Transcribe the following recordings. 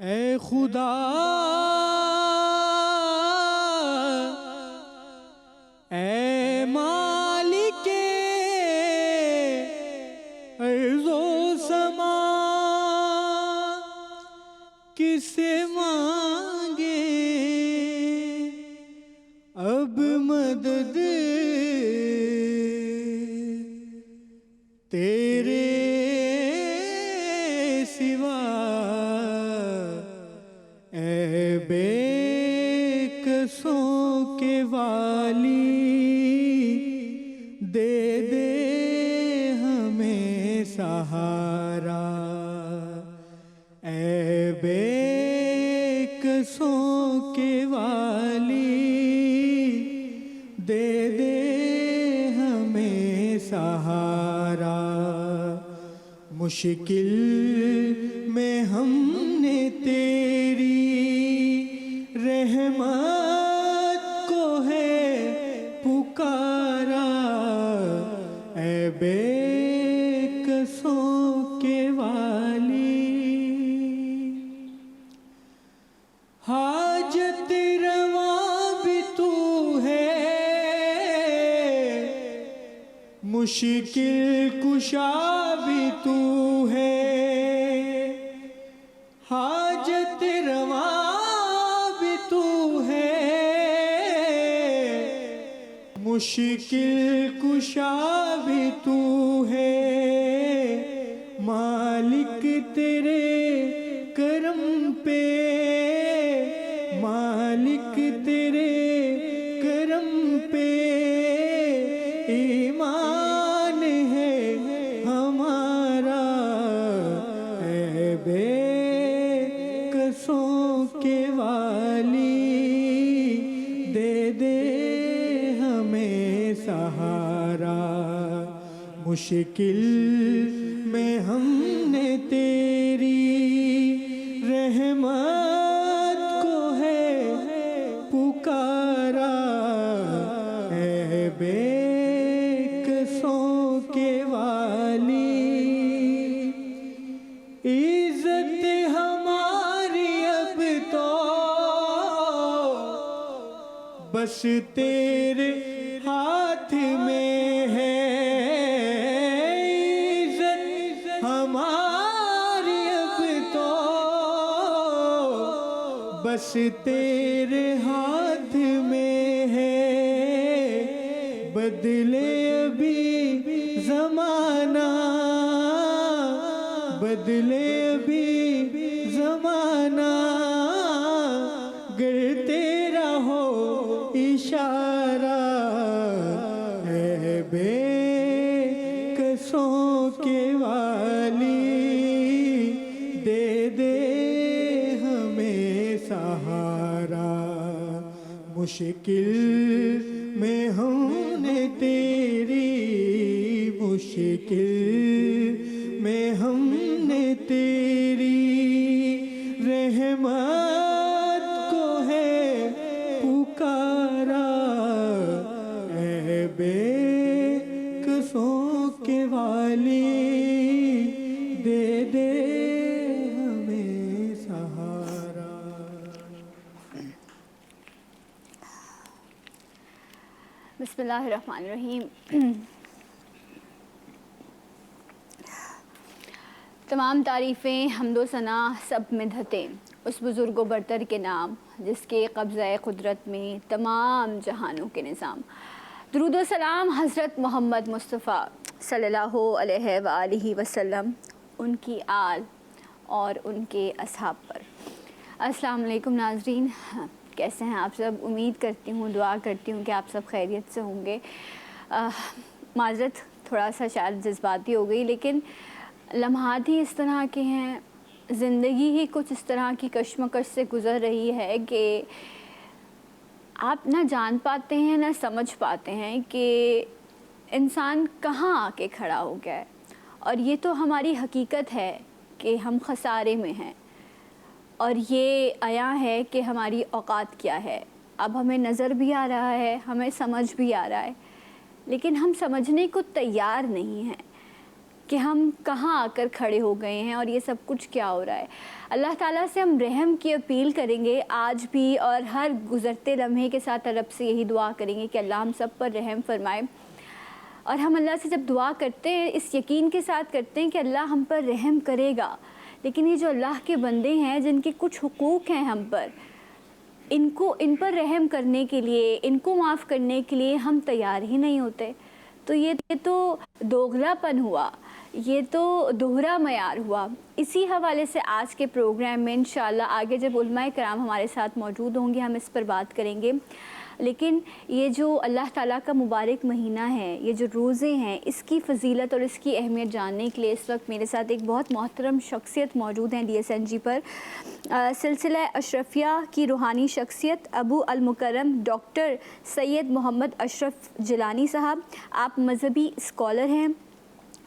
اے خدا اے مالک ارض و سما، کس سے مانگے اب مدد تیرے سوا، اے بے کسوں کے والی دے دے ہمیں سہارا، اے بے کسوں کے والی دے دے ہمیں سہارا، مشکل میں ہم نے تیری رحمت کو ہے پکارا، اے بے کسوں کے والی، حاجت رواں بھی تو ہے، مشکل کشا بھی تو ہے، حاجت رواں بھی تو ہے، مشکل کشا بھی تو ہے، مالک تیرے کرم پہ، مالک تیرے کرم پہ ایمان ہے ہمارا، اے بے کسوں کے والی دے دے ہمیں سہارا، مشکل میں ہم نے تیری رحمت کو ہے پکارا، اے بے کسوں کے والی، عزت ہماری اب تو بس تیرے ہاتھ میں ہے، عزت ہماری اب تو بس تیرے ہاتھ میں ہے، بدلے ابھی زمانہ، بدلے ابھی زمانہ، گر تیرا ہو اشارہ، اے بے کسوں کے والی دے دے ہمیں سہارا، مشکل میں ہم نے تیری، مشکل میں ہم نے تیری رحمت کو ہے پکارا، اے بے کسوں کے والی دے دے ہمیں سہارا۔ بسم اللہ الرحمن الرحیم۔ تمام تعریفیں حمد و ثنا سب مدحتیں اس بزرگ و برتر کے نام، جس کے قبضہ قدرت میں تمام جہانوں کے نظام۔ درود و سلام حضرت محمد مصطفیٰ صلی اللہ علیہ وآلہ وسلم، ان کی آل اور ان کے اصحاب پر۔ السلام علیکم ناظرین، کیسے ہیں آپ سب؟ امید کرتی ہوں، دعا کرتی ہوں کہ آپ سب خیریت سے ہوں گے۔ معذرت تھوڑا سا شاید جذباتی ہو گئی، لیکن لمحات ہی اس طرح کے ہیں، زندگی ہی کچھ اس طرح کی کشمکش سے گزر رہی ہے کہ آپ نہ جان پاتے ہیں نہ سمجھ پاتے ہیں کہ انسان کہاں آ کے کھڑا ہو گیا ہے، اور یہ تو ہماری حقیقت ہے کہ ہم خسارے میں ہیں، اور یہ عیاں ہے کہ ہماری اوقات کیا ہے۔ اب ہمیں نظر بھی آ رہا ہے، ہمیں سمجھ بھی آ رہا ہے، لیکن ہم سمجھنے کو تیار نہیں ہیں کہ ہم کہاں آ کر کھڑے ہو گئے ہیں اور یہ سب کچھ کیا ہو رہا ہے۔ اللہ تعالیٰ سے ہم رحم کی اپیل کریں گے آج بھی، اور ہر گزرتے لمحے کے ساتھ رب سے یہی دعا کریں گے کہ اللہ ہم سب پر رحم فرمائے۔ اور ہم اللہ سے جب دعا کرتے ہیں اس یقین کے ساتھ کرتے ہیں کہ اللہ ہم پر رحم کرے گا، لیکن یہ جو اللہ کے بندے ہیں جن کے کچھ حقوق ہیں ہم پر، ان پر رحم کرنے کے لیے، ان کو معاف کرنے کے لیے ہم تیار ہی نہیں ہوتے۔ تو یہ تو دوغلا پن ہوا، یہ تو دوہرا معیار ہوا۔ اسی حوالے سے آج کے پروگرام میں انشاءاللہ آگے جب علماء کرام ہمارے ساتھ موجود ہوں گے ہم اس پر بات کریں گے، لیکن یہ جو اللہ تعالیٰ کا مبارک مہینہ ہے، یہ جو روزے ہیں، اس کی فضیلت اور اس کی اہمیت جاننے کے لیے اس وقت میرے ساتھ ایک بہت محترم شخصیت موجود ہیں DSNG پر، سلسلہ اشرفیہ کی روحانی شخصیت ابو المکرم ڈاکٹر سید محمد اشرف جیلانی صاحب۔ آپ مذہبی اسکالر ہیں،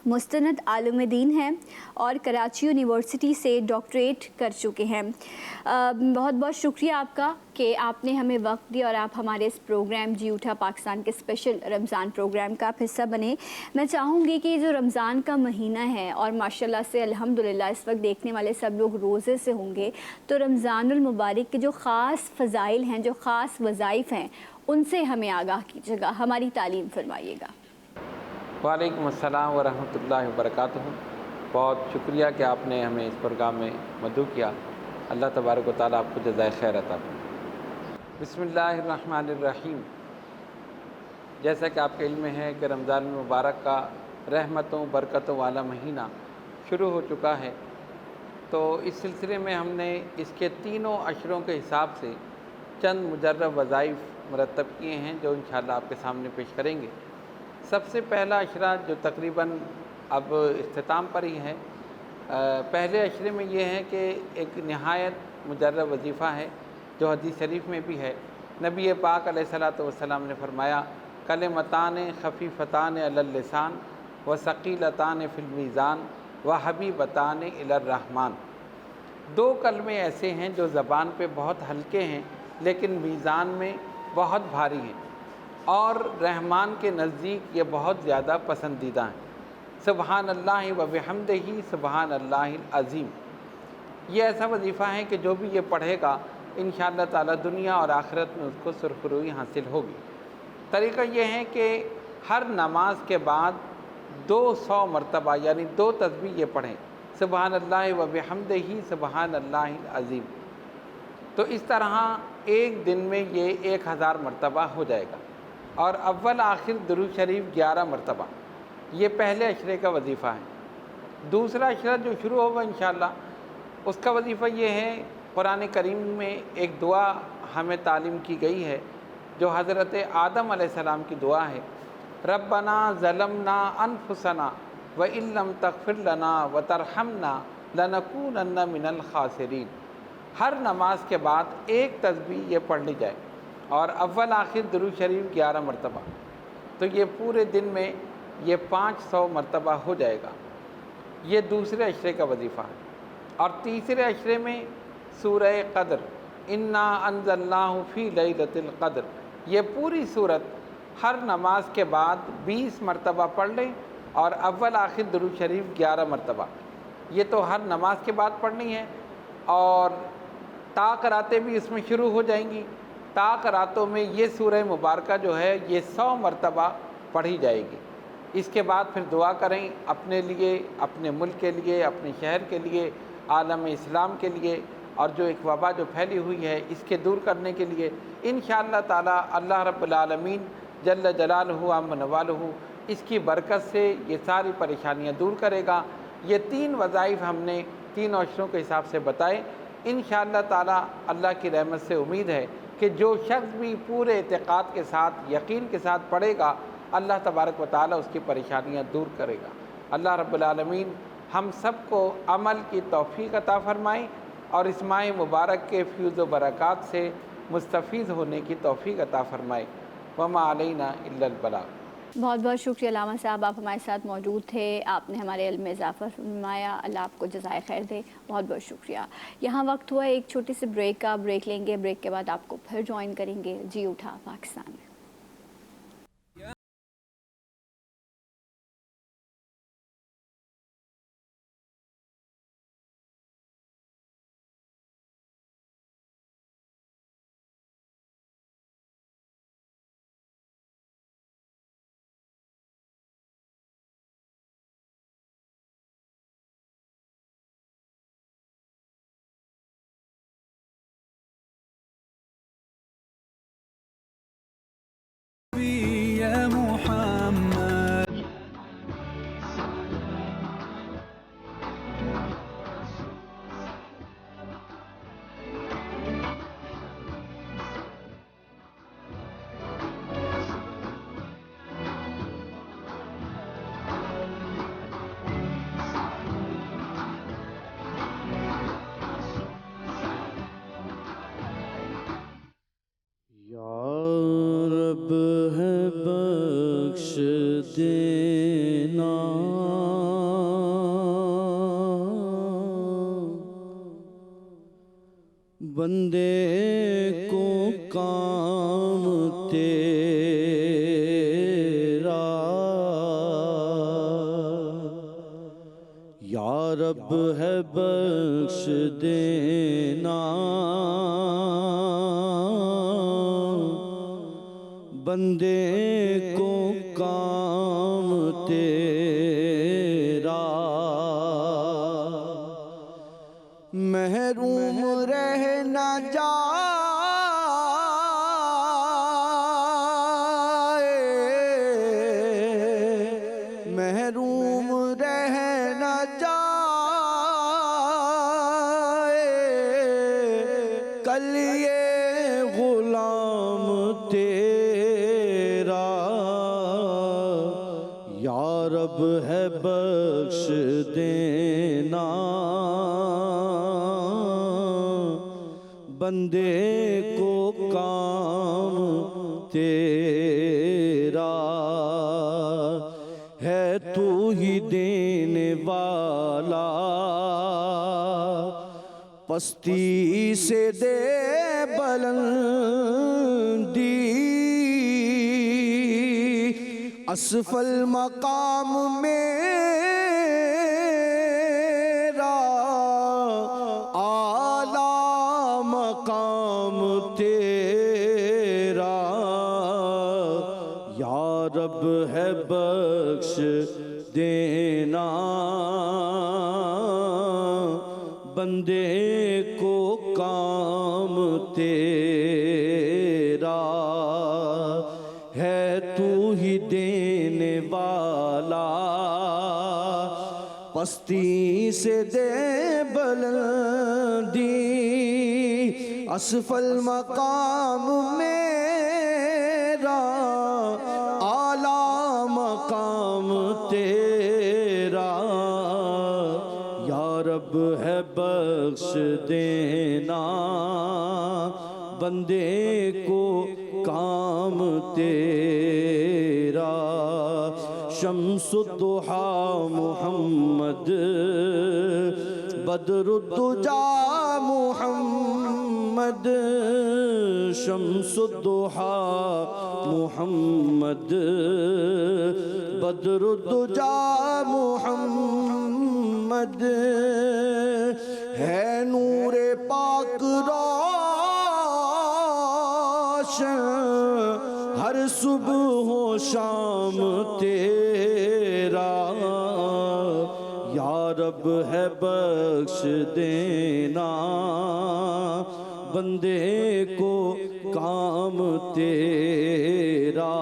مستند عالم دین ہیں اور کراچی یونیورسٹی سے ڈاکٹریٹ کر چکے ہیں۔ بہت بہت شکریہ آپ کا کہ آپ نے ہمیں وقت دیا اور آپ ہمارے اس پروگرام جی اٹھا پاکستان کے اسپیشل رمضان پروگرام کا آپ حصہ بنے۔ میں چاہوں گی کہ یہ جو رمضان کا مہینہ ہے اور ماشاءاللہ سے الحمدللہ اس وقت دیکھنے والے سب لوگ روزے سے ہوں گے، تو رمضان المبارک کے جو خاص فضائل ہیں، جو خاص وظائف ہیں، ان سے ہمیں آگاہ کیجیے گا، ہماری تعلیم فرمائیے گا۔ وعلیکم السلام ورحمۃ اللہ وبرکاتہ۔ بہت شکریہ کہ آپ نے ہمیں اس پروگرام میں مدعو کیا۔ اللہ تبارک و تعالیٰ آپ کو جزائے خیر عطا فرمائے۔ بسم اللہ الرحمن الرحیم۔ جیسا کہ آپ کے علم میں ہے کہ رمضان المبارک کا رحمتوں برکتوں والا مہینہ شروع ہو چکا ہے، تو اس سلسلے میں ہم نے اس کے تینوں عشروں کے حساب سے چند مجرب وظائف مرتب کیے ہیں جو انشاءاللہ آپ کے سامنے پیش کریں گے۔ سب سے پہلا عشرہ جو تقریباً اب اختتام پر ہی ہے، پہلے عشرے میں یہ ہے کہ ایک نہایت مجرب وظیفہ ہے جو حدیث شریف میں بھی ہے۔ نبی پاک علیہ الصلاۃ والسلام نے فرمایا، کلمتان خفیفتان علی اللسان و ثقیلتان فی المیزان و حبیبتان الی الرحمن۔ دو کلمے ایسے ہیں جو زبان پہ بہت ہلکے ہیں لیکن میزان میں بہت بھاری ہیں اور رحمان کے نزدیک یہ بہت زیادہ پسندیدہ ہیں۔ سبحان اللہ و بحمدہ سبحان اللہ العظیم۔ یہ ایسا وظیفہ ہے کہ جو بھی یہ پڑھے گا انشاءاللہ تعالی دنیا اور آخرت میں اس کو سرخروئی حاصل ہوگی۔ طریقہ یہ ہے کہ ہر نماز کے بعد 200 مرتبہ یعنی 2 تسبیح یہ پڑھیں، سبحان اللہ و بحمدہ سبحان اللہ العظیم۔ تو اس طرح ایک دن میں یہ 1000 مرتبہ ہو جائے گا، اور اول آخر درود شریف 11 مرتبہ۔ یہ پہلے عشرے کا وظیفہ ہے۔ دوسرا عشرہ جو شروع ہوگا انشاءاللہ اس کا وظیفہ یہ ہے، قرآن کریم میں ایک دعا ہمیں تعلیم کی گئی ہے جو حضرت آدم علیہ السلام کی دعا ہے، ربنا ظلمنا انفسنا وان لم تغفر لنا وترحمنا لنکونن من الخاسرین۔ ہر نماز کے بعد ایک تسبیح یہ پڑھ لی جائے اور اول آخر درود شریف 11 مرتبہ، تو یہ پورے دن میں یہ 500 مرتبہ ہو جائے گا۔ یہ دوسرے عشرے کا وظیفہ ہے۔ اور تیسرے عشرے میں سورہ قدر، انا انزلناہ فی لیلۃ القدر، یہ پوری صورت ہر نماز کے بعد 20 مرتبہ پڑھ لیں اور اول آخر درود شریف 11 مرتبہ۔ یہ تو ہر نماز کے بعد پڑھنی ہے، اور طاق راتیں بھی اس میں شروع ہو جائیں گی۔ طاق راتوں میں یہ سورہ مبارکہ جو ہے یہ 100 مرتبہ پڑھی جائے گی۔ اس کے بعد پھر دعا کریں اپنے لیے، اپنے ملک کے لیے، اپنے شہر کے لیے، عالم اسلام کے لیے، اور جو ایک وبا جو پھیلی ہوئی ہے اس کے دور کرنے کے لیے انشاءاللہ تعالی اللہ رب العالمین جل جلالہ عم نوالہ اس کی برکت سے یہ ساری پریشانیاں دور کرے گا۔ یہ 3 وظائف ہم نے 3 عشروں کے حساب سے بتائے۔ انشاءاللہ تعالی اللہ کی رحمت سے امید ہے کہ جو شخص بھی پورے اعتقاد کے ساتھ، یقین کے ساتھ پڑھے گا، اللہ تبارک و تعالی اس کی پریشانیاں دور کرے گا۔ اللہ رب العالمین ہم سب کو عمل کی توفیق عطا فرمائے اور اس ماہ مبارک کے فیوز و برکات سے مستفید ہونے کی توفیق عطا فرمائے۔ وما علینا الا البلاغ۔ بہت بہت شکریہ علامہ صاحب، آپ ہمارے ساتھ موجود تھے، آپ نے ہمارے علم میں اضافہ فرمایا، اللہ آپ کو جزائے خیر دے۔ بہت بہت شکریہ۔ یہاں وقت ہوا ایک چھوٹی سی بریک کا، بریک لیں گے، بریک کے بعد آپ کو پھر جوائن کریں گے جی اٹھا پاکستان میں۔ بندے کو کام تیرا یا رب ہے بخش دینا، بندے کو کام تیرا، محروم رہ نہ جائے، محروم رہ نہ جائے، کل یہ غلام تیرا یا رب ہے بخش دینا، بندے کو کام تیرا ہے، تو ہی دینے والا، پستی سے دے بلندی، اسفل مقام میرا، اعلیٰ مقام تیرا یا رب ہے بخش دینا، بندے کو کام تیرا ہے، تو ہی دینے والا، پستی سے دے بلندی، اسفل مقام میرا، اعلیٰ مقام تیرا یا رب ہے بخش دینا، بندے کو کام تیرا، شمس الضحیٰ محمد، بدر الدجا محمد، شمس الضحیٰ محمد، بدر الدجا محمد، ہے نور پاک روشن، ہر صبح و شام تیرا یا رب ہے بخش دینا، بندے کو کام تیرا،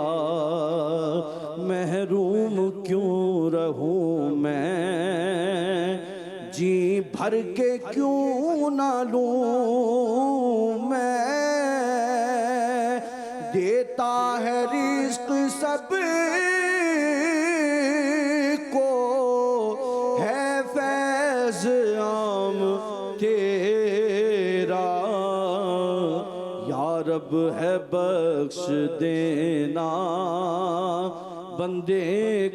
محروم کیوں رہوں میں، جی بھر کے کیوں نہ لوں میں، دیتا ہے رزق سب کو، ہے فیض عام تیرا یا رب ہے بخش دینا، بندے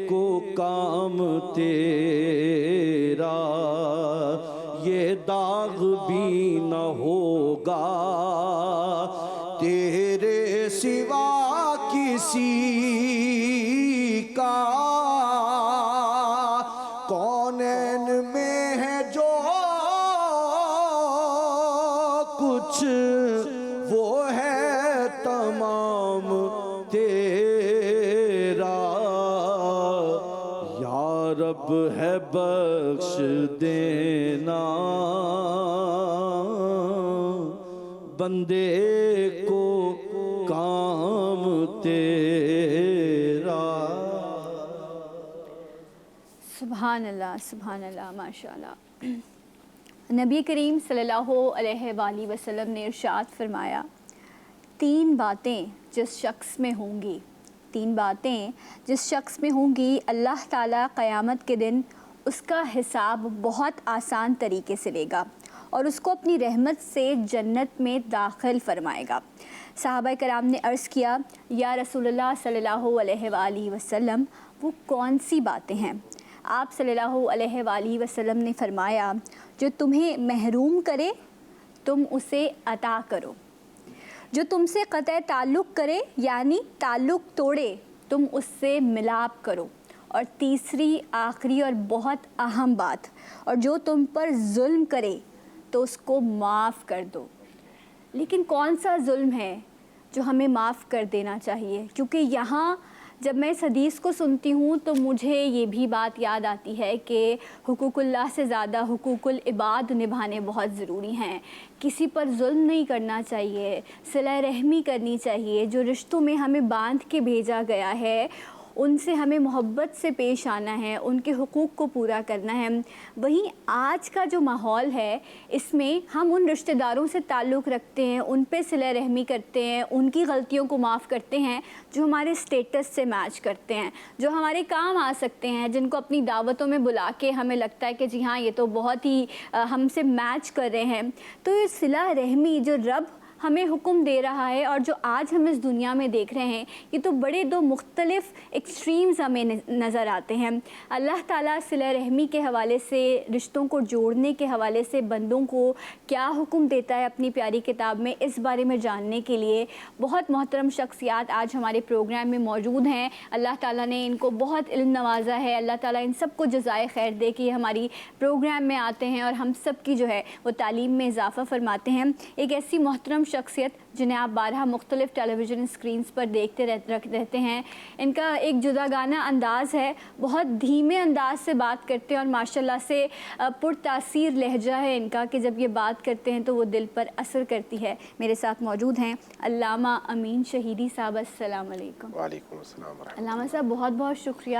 کو کام تیرا، یہ داغ بھی نہ ہوگا تیرے سوا کسی کا، کونین میں ہے جو کچھ وہ ہے تمام تیرا یا رب ہے بخش دینا، بندے کو کام تیرا۔ سبحان اللہ، سبحان اللہ، ماشاءاللہ۔ نبی کریم صلی اللہ علیہ وآلہ وسلم نے ارشاد فرمایا، تین باتیں جس شخص میں ہوں گی، تین باتیں جس شخص میں ہوں گی، اللہ تعالیٰ قیامت کے دن اس کا حساب بہت آسان طریقے سے لے گا اور اس کو اپنی رحمت سے جنت میں داخل فرمائے گا۔ صحابہ کرام نے عرض کیا، یا رسول اللہ صلی اللہ علیہ وآلہ وسلم، وہ کون سی باتیں ہیں؟ آپ صلی اللہ علیہ وآلہ وسلم نے فرمایا، جو تمہیں محروم کرے تم اسے عطا کرو. جو تم سے قطع تعلق کرے یعنی تعلق توڑے تم اس سے ملاپ کرو. اور تیسری آخری اور بہت اہم بات، اور جو تم پر ظلم کرے تو اس کو معاف کر دو. لیکن کون سا ظلم ہے جو ہمیں معاف کر دینا چاہیے؟ کیونکہ یہاں جب میں اس حدیث کو سنتی ہوں تو مجھے یہ بھی بات یاد آتی ہے کہ حقوق اللہ سے زیادہ حقوق العباد نبھانے بہت ضروری ہیں. کسی پر ظلم نہیں کرنا چاہیے، صلہ رحمی کرنی چاہیے. جو رشتوں میں ہمیں باندھ کے بھیجا گیا ہے ان سے ہمیں محبت سے پیش آنا ہے، ان کے حقوق کو پورا کرنا ہے. وہیں آج کا جو ماحول ہے اس میں ہم ان رشتہ داروں سے تعلق رکھتے ہیں، ان پہ صلہ رحمی کرتے ہیں، ان کی غلطیوں کو معاف کرتے ہیں جو ہمارے اسٹیٹس سے میچ کرتے ہیں، جو ہمارے کام آ سکتے ہیں، جن کو اپنی دعوتوں میں بلا کے ہمیں لگتا ہے کہ جی ہاں یہ تو بہت ہی ہم سے میچ کر رہے ہیں. تو یہ صلہ رحمی جو رب ہمیں حکم دے رہا ہے اور جو آج ہم اس دنیا میں دیکھ رہے ہیں، یہ تو بڑے دو مختلف ایکسٹریمز ہمیں نظر آتے ہیں. اللہ تعالیٰ صلہ رحمی کے حوالے سے، رشتوں کو جوڑنے کے حوالے سے بندوں کو کیا حکم دیتا ہے اپنی پیاری کتاب میں، اس بارے میں جاننے کے لیے بہت محترم شخصیات آج ہمارے پروگرام میں موجود ہیں. اللہ تعالیٰ نے ان کو بہت علم نوازا ہے. اللہ تعالیٰ ان سب کو جزائے خیر دے کہ یہ ہماری پروگرام میں آتے ہیں اور ہم سب کی جو ہے وہ تعلیم میں اضافہ فرماتے ہیں. ایک ایسی محترم شخصیت جنہیں آپ بارہا مختلف ٹیلی ویژن اسکرینز پر دیکھتے رہتے ہیں. ان کا ایک جداگانہ انداز ہے، بہت دھیمے انداز سے بات کرتے ہیں اور ماشاءاللہ سے پرتاثیر لہجہ ہے ان کا کہ جب یہ بات کرتے ہیں تو وہ دل پر اثر کرتی ہے. میرے ساتھ موجود ہیں علامہ امین شہیدی صاحب. السلام علیکم. وعلیکم السلام ورحمۃ علامہ صاحب بہت بہت شکریہ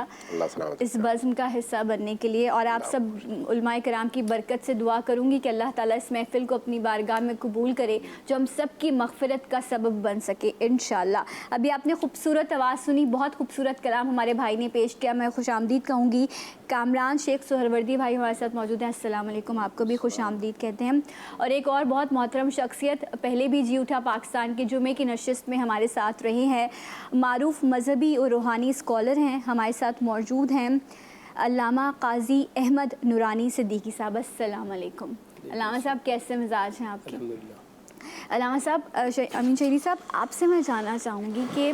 اس بزم کا حصہ بننے کے لیے، اور آپ سب علماء کرام کی برکت سے دعا کروں گی کہ اللہ تعالیٰ اس محفل کو اپنی بارگاہ میں قبول کرے جو ہم سب کی مغفرت کا سبب بن سکے انشاءاللہ. ابھی آپ نے خوبصورت آواز سنی، بہت خوبصورت کلام ہمارے بھائی نے پیش کیا. میں خوش آمدید کہوں گی. کامران شیخ سہروردی بھائی ہمارے ساتھ موجود ہیں. السلام علیکم. آپ کو بھی خوش آمدید کہتے ہیں. اور ایک اور بہت محترم شخصیت پہلے بھی جی اٹھا پاکستان کے جمعے کی نشست میں ہمارے ساتھ رہی ہیں، معروف مذہبی اور روحانی اسکالر ہیں، ہمارے ساتھ موجود ہیں علامہ قاضی احمد نورانی صدیقی صاحب. السلام علیکم. علامہ صاحب کیسے مزاج ہیں آپ کے؟ علامہ صاحب، امین شہیدی صاحب، آپ سے میں جاننا چاہوں گی کہ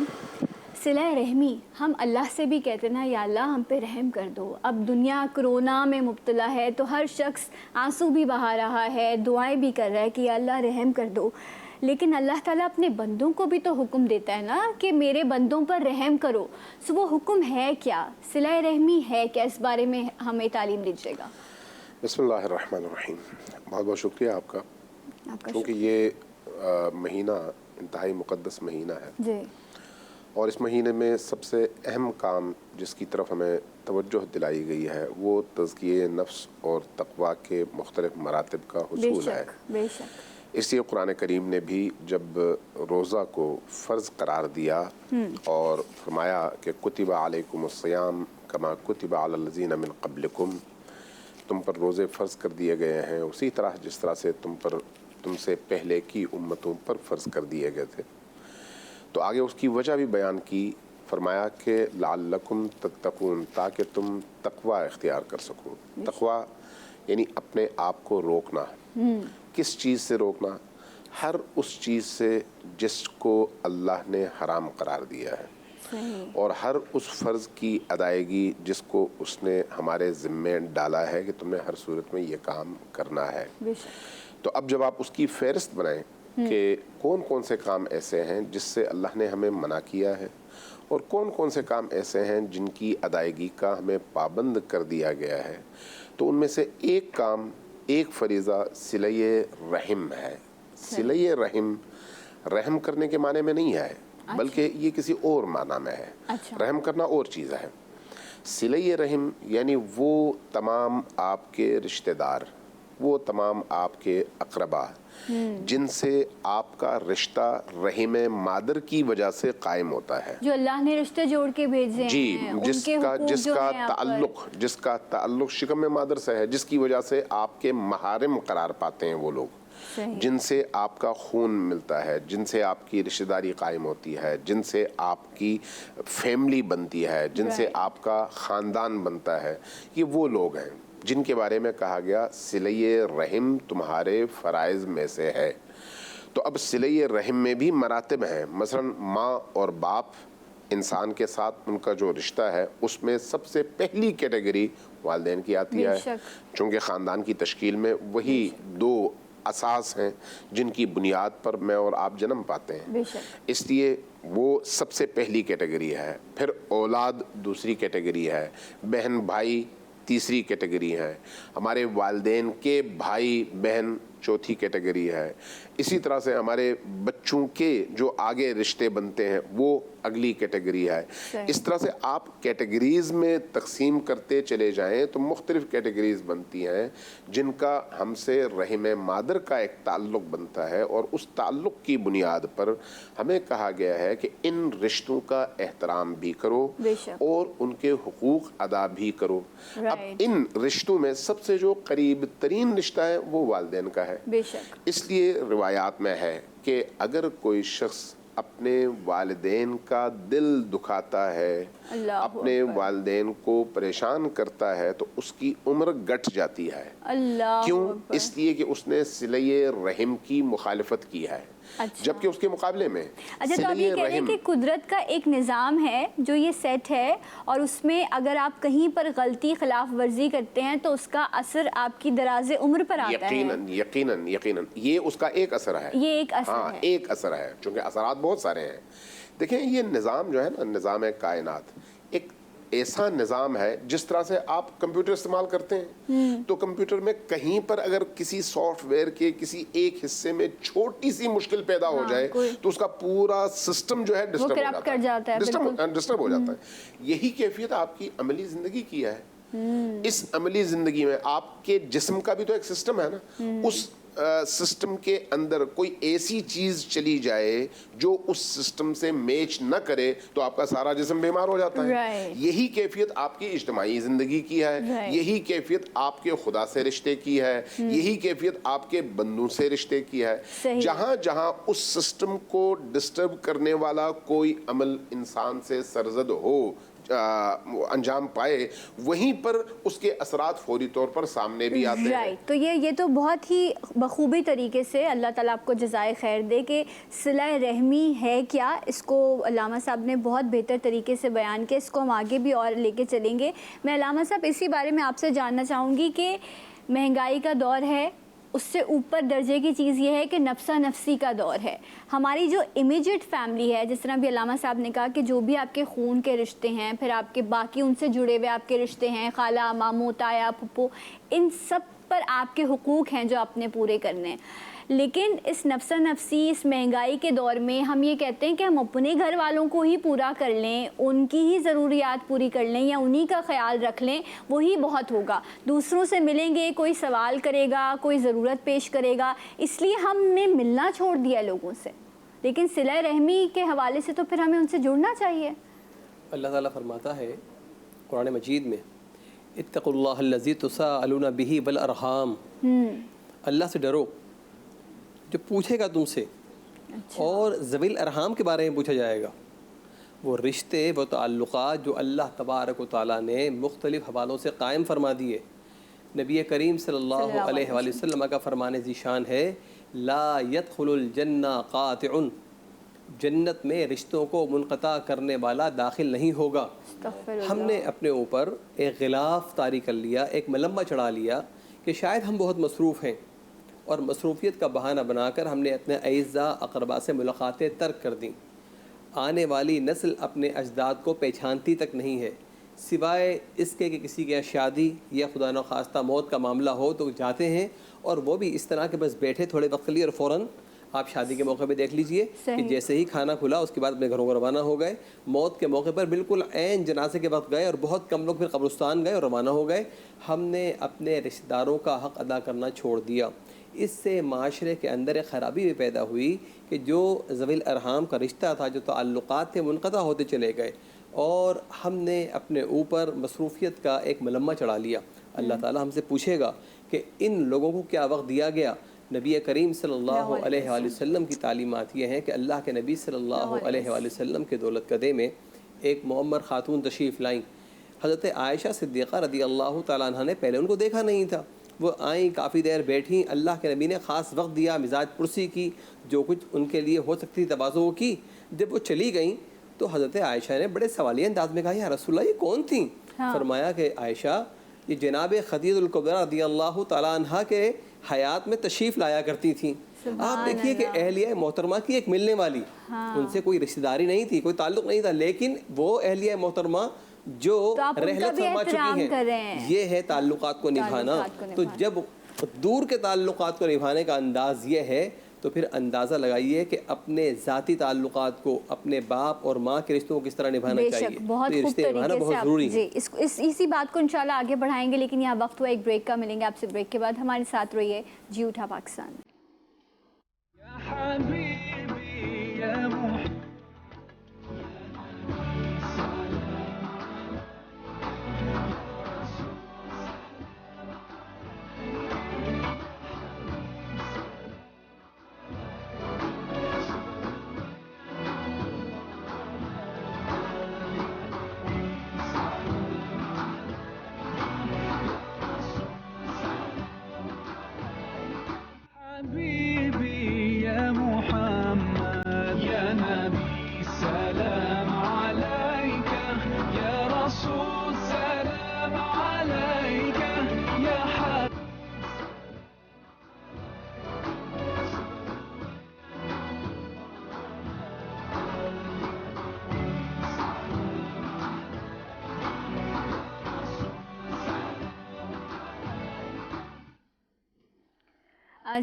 صلہ رحمی ہم اللہ سے بھی کہتے ہیں نا یا اللہ ہم پہ رحم کر دو. اب دنیا کرونا میں مبتلا ہے تو ہر شخص آنسو بھی بہا رہا ہے، دعائیں بھی کر رہا ہے کہ یا اللہ رحم کر دو. لیکن اللہ تعالیٰ اپنے بندوں کو بھی تو حکم دیتا ہے نا کہ میرے بندوں پر رحم کرو. سو وہ حکم ہے کیا؟ صلہ رحمی ہے کیا؟ اس بارے میں ہمیں تعلیم دیجیے گا. بسم اللہ الرحمن الرحیم. بہت بہت شکریہ آپ کا، کیونکہ یہ مہینہ انتہائی مقدس مہینہ ہے جی، اور اس مہینے میں سب سے اہم کام جس کی طرف ہمیں توجہ دلائی گئی ہے وہ تزکیہ نفس اور تقویٰ کے مختلف مراتب کا حصول ہے. بے شک. اس لیے قرآن کریم نے بھی جب روزہ کو فرض قرار دیا اور فرمایا کہ کتب علیکم الصیام کما کتب علی الذین من قبلکم، تم پر روزے فرض کر دیے گئے ہیں اسی طرح جس طرح سے تم سے پہلے کی امتوں پر فرض کر دیے گئے تھے. تو آگے اس کی وجہ بھی بیان کی، فرمایا کہ لعلکم تتقون، تاکہ تم تقوی اختیار کر سکو. تقوی یعنی اپنے آپ کو روکنا. کس چیز سے روکنا؟ ہر اس چیز سے جس کو اللہ نے حرام قرار دیا ہے، اور ہر اس فرض کی ادائیگی جس کو اس نے ہمارے ذمے ڈالا ہے کہ تم نے ہر صورت میں یہ کام کرنا ہے. تو اب جب آپ اس کی فہرست بنائیں کہ کون کون سے کام ایسے ہیں جس سے اللہ نے ہمیں منع کیا ہے اور کون کون سے کام ایسے ہیں جن کی ادائیگی کا ہمیں پابند کر دیا گیا ہے، تو ان میں سے ایک کام، ایک فریضہ صلہ رحم ہے. صلہ رحم رحم کرنے کے معنی میں نہیں ہے، بلکہ یہ کسی اور معنی میں ہے. رحم کرنا اور چیز ہے. صلہ رحم یعنی وہ تمام آپ کے رشتہ دار، وہ تمام آپ کے اقربا جن سے آپ کا رشتہ رحم مادر کی وجہ سے قائم ہوتا ہے، جو اللہ نے رشتے جوڑ کے بھیجے ہیں. جی، جس کا تعلق شکم مادر سے ہے، جس کی وجہ سے آپ کے محارم قرار پاتے ہیں وہ لوگ، جن سے آپ کا خون ملتا ہے، جن سے آپ کی رشتہ داری قائم ہوتی ہے، جن سے آپ کی فیملی بنتی ہے، جن سے آپ کا خاندان بنتا ہے. یہ وہ لوگ ہیں. جن کے بارے میں کہا گیا صلہ رحم تمہارے فرائض میں سے ہے۔ تو اب صلہ رحم میں بھی مراتب ہیں، مثلا ماں اور باپ انسان کے ساتھ ان کا جو رشتہ ہے اس میں سب سے پہلی کیٹیگری والدین کی آتی ہے، چونکہ خاندان کی تشکیل میں وہی دو اساس ہیں جن کی بنیاد پر میں اور آپ جنم پاتے ہیں، اس لیے وہ سب سے پہلی کیٹیگری ہے۔ پھر اولاد دوسری کیٹیگری ہے، بہن بھائی تیسری کیٹیگری ہے، ہمارے والدین کے بھائی بہن چوتھی کیٹیگری ہے، اسی طرح سے ہمارے بچوں کے جو آگے رشتے بنتے ہیں وہ اگلی کیٹیگری ہے۔ اس طرح سے آپ کیٹیگریز میں تقسیم کرتے چلے جائیں تو مختلف کیٹیگریز بنتی ہیں جن کا ہم سے رحم مادر کا ایک تعلق بنتا ہے، اور اس تعلق کی بنیاد پر ہمیں کہا گیا ہے کہ ان رشتوں کا احترام بھی کرو اور ان کے حقوق ادا بھی کرو۔ اب ان رشتوں میں سب سے جو قریب ترین رشتہ ہے وہ والدین کا ہے۔ اس لیے روایات میں ہے کہ اگر کوئی شخص اپنے والدین کا دل دکھاتا ہے، اپنے والدین کو پریشان کرتا ہے تو اس کی عمر گٹ جاتی ہے۔ کیوں؟ اس لیے کہ اس نے صلہ رحم کی مخالفت کی ہے، جبکہ اس کے مقابلے میں اچھا تو آپ یہ کہہ رہے ہیں کہ قدرت کا ایک نظام ہے جو یہ سیٹ ہے، اور اس میں اگر آپ کہیں پر غلطی خلاف ورزی کرتے ہیں تو اس کا اثر آپ کی دراز عمر پر آتا ہے۔ یقیناً یہ اس کا ایک اثر ہے، یہ ایک اثر ہے، ایک اثر ہے، چونکہ اثرات بہت سارے ہیں۔ دیکھیں یہ نظام جو ہے نا، نظام کائنات ایک ایسا نظام ہے، جس طرح سے آپ کمپیوٹر استعمال کرتے ہیں تو کمپیوٹر میں کہیں پر اگر کسی سافٹ ویئر کے کسی ایک حصے میں چھوٹی سی مشکل پیدا ہو جائے تو اس کا پورا سسٹم جو ہے ڈسٹرب ہو جاتا ہے۔ یہی کیفیت آپ کی عملی زندگی کی ہے۔ اس عملی زندگی میں آپ کے جسم کا بھی تو ایک سسٹم ہے نا، اس سسٹم کے اندر کوئی ایسی چیز چلی جائے جو اس سسٹم سے میچ نہ کرے تو آپ کا سارا جسم بیمار ہو جاتا ہے۔ یہی کیفیت آپ کی اجتماعی زندگی کی ہے، یہی کیفیت آپ کے خدا سے رشتے کی ہے، یہی کیفیت آپ کے بندوں سے رشتے کی ہے۔ جہاں جہاں اس سسٹم کو ڈسٹرب کرنے والا کوئی عمل انسان سے سرزد ہو، انجام پائے، وہیں پر اس کے اثرات فوری طور پر سامنے بھی آتے ہیں۔ تو یہ تو بہت ہی بخوبی طریقے سے اللہ تعالیٰ آپ کو جزائے خیر دے کہ صلہ رحمی ہے کیا، اس کو علامہ صاحب نے بہت بہتر طریقے سے بیان کیا، اس کو ہم آگے بھی اور لے کے چلیں گے۔ میں علامہ صاحب اسی بارے میں آپ سے جاننا چاہوں گی کہ مہنگائی کا دور ہے، اس سے اوپر درجے کی چیز یہ ہے کہ نفسا نفسی کا دور ہے۔ ہماری جو امیجیٹ فیملی ہے، جس طرح بھی علامہ صاحب نے کہا کہ جو بھی آپ کے خون کے رشتے ہیں، پھر آپ کے باقی ان سے جڑے ہوئے آپ کے رشتے ہیں، خالہ، ماموں، تایا، پھپھو، ان سب پر آپ کے حقوق ہیں جو آپ نے پورے کرنے ہیں۔ لیکن اس نفسا نفسی، اس مہنگائی کے دور میں ہم یہ کہتے ہیں کہ ہم اپنے گھر والوں کو ہی پورا کر لیں، ان کی ہی ضروریات پوری کر لیں یا انہی کا خیال رکھ لیں، وہی بہت ہوگا۔ دوسروں سے ملیں گے، کوئی سوال کرے گا، کوئی ضرورت پیش کرے گا، اس لیے ہم نے ملنا چھوڑ دیا لوگوں سے۔ لیکن صلہ رحمی کے حوالے سے تو پھر ہمیں ان سے جڑنا چاہیے۔ اللہ تعالیٰ فرماتا ہے قرآن مجید میں، اتقوا اللہ الذی تساءلون بہ والارحام، اللہ سے ڈرو جو پوچھے گا تم سے، اور ذوی الارحام کے بارے میں پوچھا جائے گا، وہ رشتے، وہ تعلقات جو اللہ تبارک و تعالیٰ نے مختلف حوالوں سے قائم فرما دیے۔ نبی کریم صلی اللہ علیہ وآلہ وسلم کا فرمان ذیشان ہے، لا يدخل الجنہ قاطع، جنت میں رشتوں کو منقطع کرنے والا داخل نہیں ہوگا۔ ہم نے اپنے اوپر ایک غلاف طاری کر لیا، ایک ملمہ چڑھا لیا کہ شاید ہم بہت مصروف ہیں، اور مصروفیت کا بہانہ بنا کر ہم نے اپنے اعزاء اقربا سے ملاقاتیں ترک کر دیں۔ آنے والی نسل اپنے اجداد کو پہچانتی تک نہیں ہے، سوائے اس کے کہ کسی کے شادی یا خدا نخواستہ موت کا معاملہ ہو تو جاتے ہیں، اور وہ بھی اس طرح کہ بس بیٹھے تھوڑے وقت کے لیے اور فوراً آپ شادی کے موقع پہ دیکھ لیجئے کہ جیسے ہی کھانا کھلا اس کے بعد اپنے گھروں کو روانہ ہو گئے، موت کے موقع پر بالکل عین جنازے کے وقت گئے، اور بہت کم لوگ پھر قبرستان گئے اور روانہ ہو گئے۔ ہم نے اپنے رشتہ داروں کا حق ادا کرنا چھوڑ دیا۔ اس سے معاشرے کے اندر ایک خرابی بھی پیدا ہوئی کہ جو ذوی الارحام کا رشتہ تھا، جو تعلقات تھے، منقطع ہوتے چلے گئے، اور ہم نے اپنے اوپر مصروفیت کا ایک ملمہ چڑھا لیا۔ اللہ تعالیٰ ہم سے پوچھے گا کہ ان لوگوں کو کیا وقت دیا گیا؟ نبی کریم صلی اللہ علیہ وآلہ وسلم کی تعلیمات یہ ہیں کہ اللہ کے نبی صلی اللہ علیہ وآلہ وسلم کے دولت قدے میں ایک معمر خاتون تشریف لائیں۔ حضرت عائشہ صدیقہ رضی اللہ تعالیٰ عنہ نے پہلے ان کو دیکھا نہیں تھا. وہ آئیں, کافی دیر بیٹھیں, اللہ کے نبی نے خاص وقت دیا, مزاج پرسی کی, جو کچھ ان کے لیے ہو سکتی تواضع کی. جب وہ چلی گئیں تو حضرت عائشہ نے بڑے سوالیہ انداز میں کہا, یا رسول اللہ یہ کون تھیں؟ فرمایا کہ عائشہ یہ جناب خدیجہ الکبریٰ رضی اللہ تعالیٰ عنہ کے حیات میں تشریف لایا کرتی تھیں. آپ دیکھیے کہ اہلیہ محترمہ کی ایک ملنے والی, ان سے کوئی رشتہ داری نہیں تھی, کوئی تعلق نہیں تھا, لیکن وہ اہلیہ محترمہ جو رحلت فرما چکی ہیں, یہ ہے تعلقات کو نبھانا. تو جب دور کے تعلقات کو نبھانے کا انداز یہ ہے تو پھر اندازہ لگائیے کہ اپنے ذاتی تعلقات کو, اپنے باپ اور ماں کے رشتوں کو کس طرح نبھانا چاہیے. بہت خوب طریقے سے جی اسی بات کو انشاءاللہ آگے بڑھائیں گے, لیکن یہاں وقت ہوا ایک بریک کا. ملیں گے آپ سے بریک کے بعد. ہمارے ساتھ رہیے جی اٹھا پاکستان.